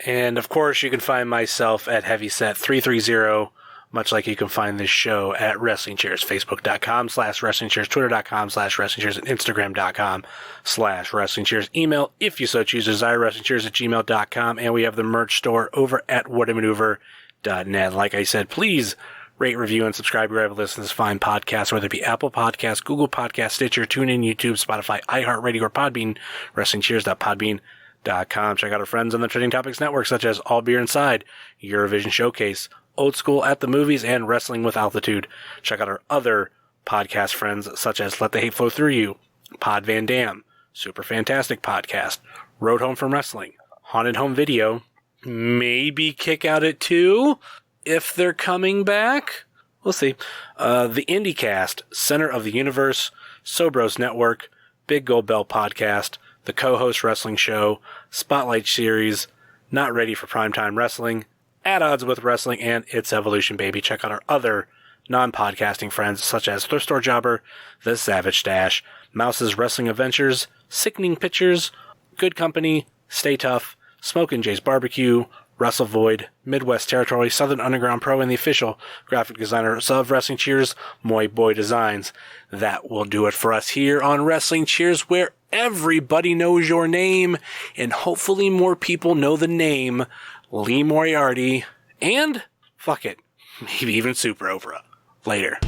S3: And of course, you can find myself at Heavyset330, much like you can find this show at Wrestling Cheers, Facebook.com/Wrestling Cheers, Twitter.com/Wrestling Cheers, and Instagram.com/Wrestling Cheers. Email, if you so choose, WrestlingCheers@gmail.com. And we have the merch store over at whatamaneuver.net. Like I said, please rate, review, and subscribe wherever you listen to this fine podcast, whether it be Apple Podcasts, Google Podcasts, Stitcher, TuneIn, YouTube, Spotify, iHeartRadio, or Podbean. WrestlingCheers.podbean.com. Check out our friends on the Trending Topics Network, such as All Beer Inside, Eurovision Showcase, Old School at the Movies, and Wrestling with Altitude. Check out our other podcast friends, such as Let the Hate Flow Through You, Pod Van Dam, Super Fantastic Podcast, Road Home from Wrestling, Haunted Home Video, maybe Kick Out at 2, if they're coming back. We'll see. The IndieCast, Center of the Universe, Sobros Network, Big Gold Bell Podcast, The Co-Host Wrestling Show, Spotlight Series, Not Ready for Primetime Wrestling, At Odds with Wrestling, and It's Evolution, baby. Check out our other non-podcasting friends, such as Thrift Store Jobber, The Savage Stash, Mouse's Wrestling Adventures, Sickening Pictures, Good Company, Stay Tough, Smokin' Jay's Barbecue, Wrestle Void, Midwest Territory, Southern Underground Pro, and the official graphic designer of Wrestling Cheers, Moy Boy Designs. That will do it for us here on Wrestling Cheers, where everybody knows your name, and hopefully more people know the name Lee Moriarty, and, fuck it, maybe even Super Ovra. Later.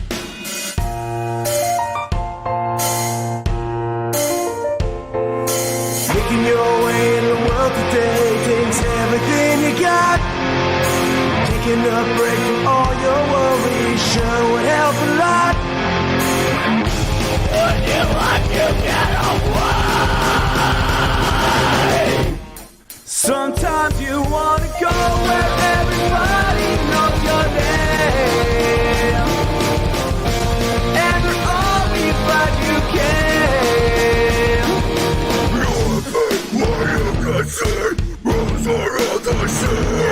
S2: Making your way in the world today takes everything you got. Taking a break from all your worries sure would help a lot. Would you like to get away? Sometimes you want to go where everybody knows your name, and they're only glad you came.
S6: Why you can say, rose are all the same.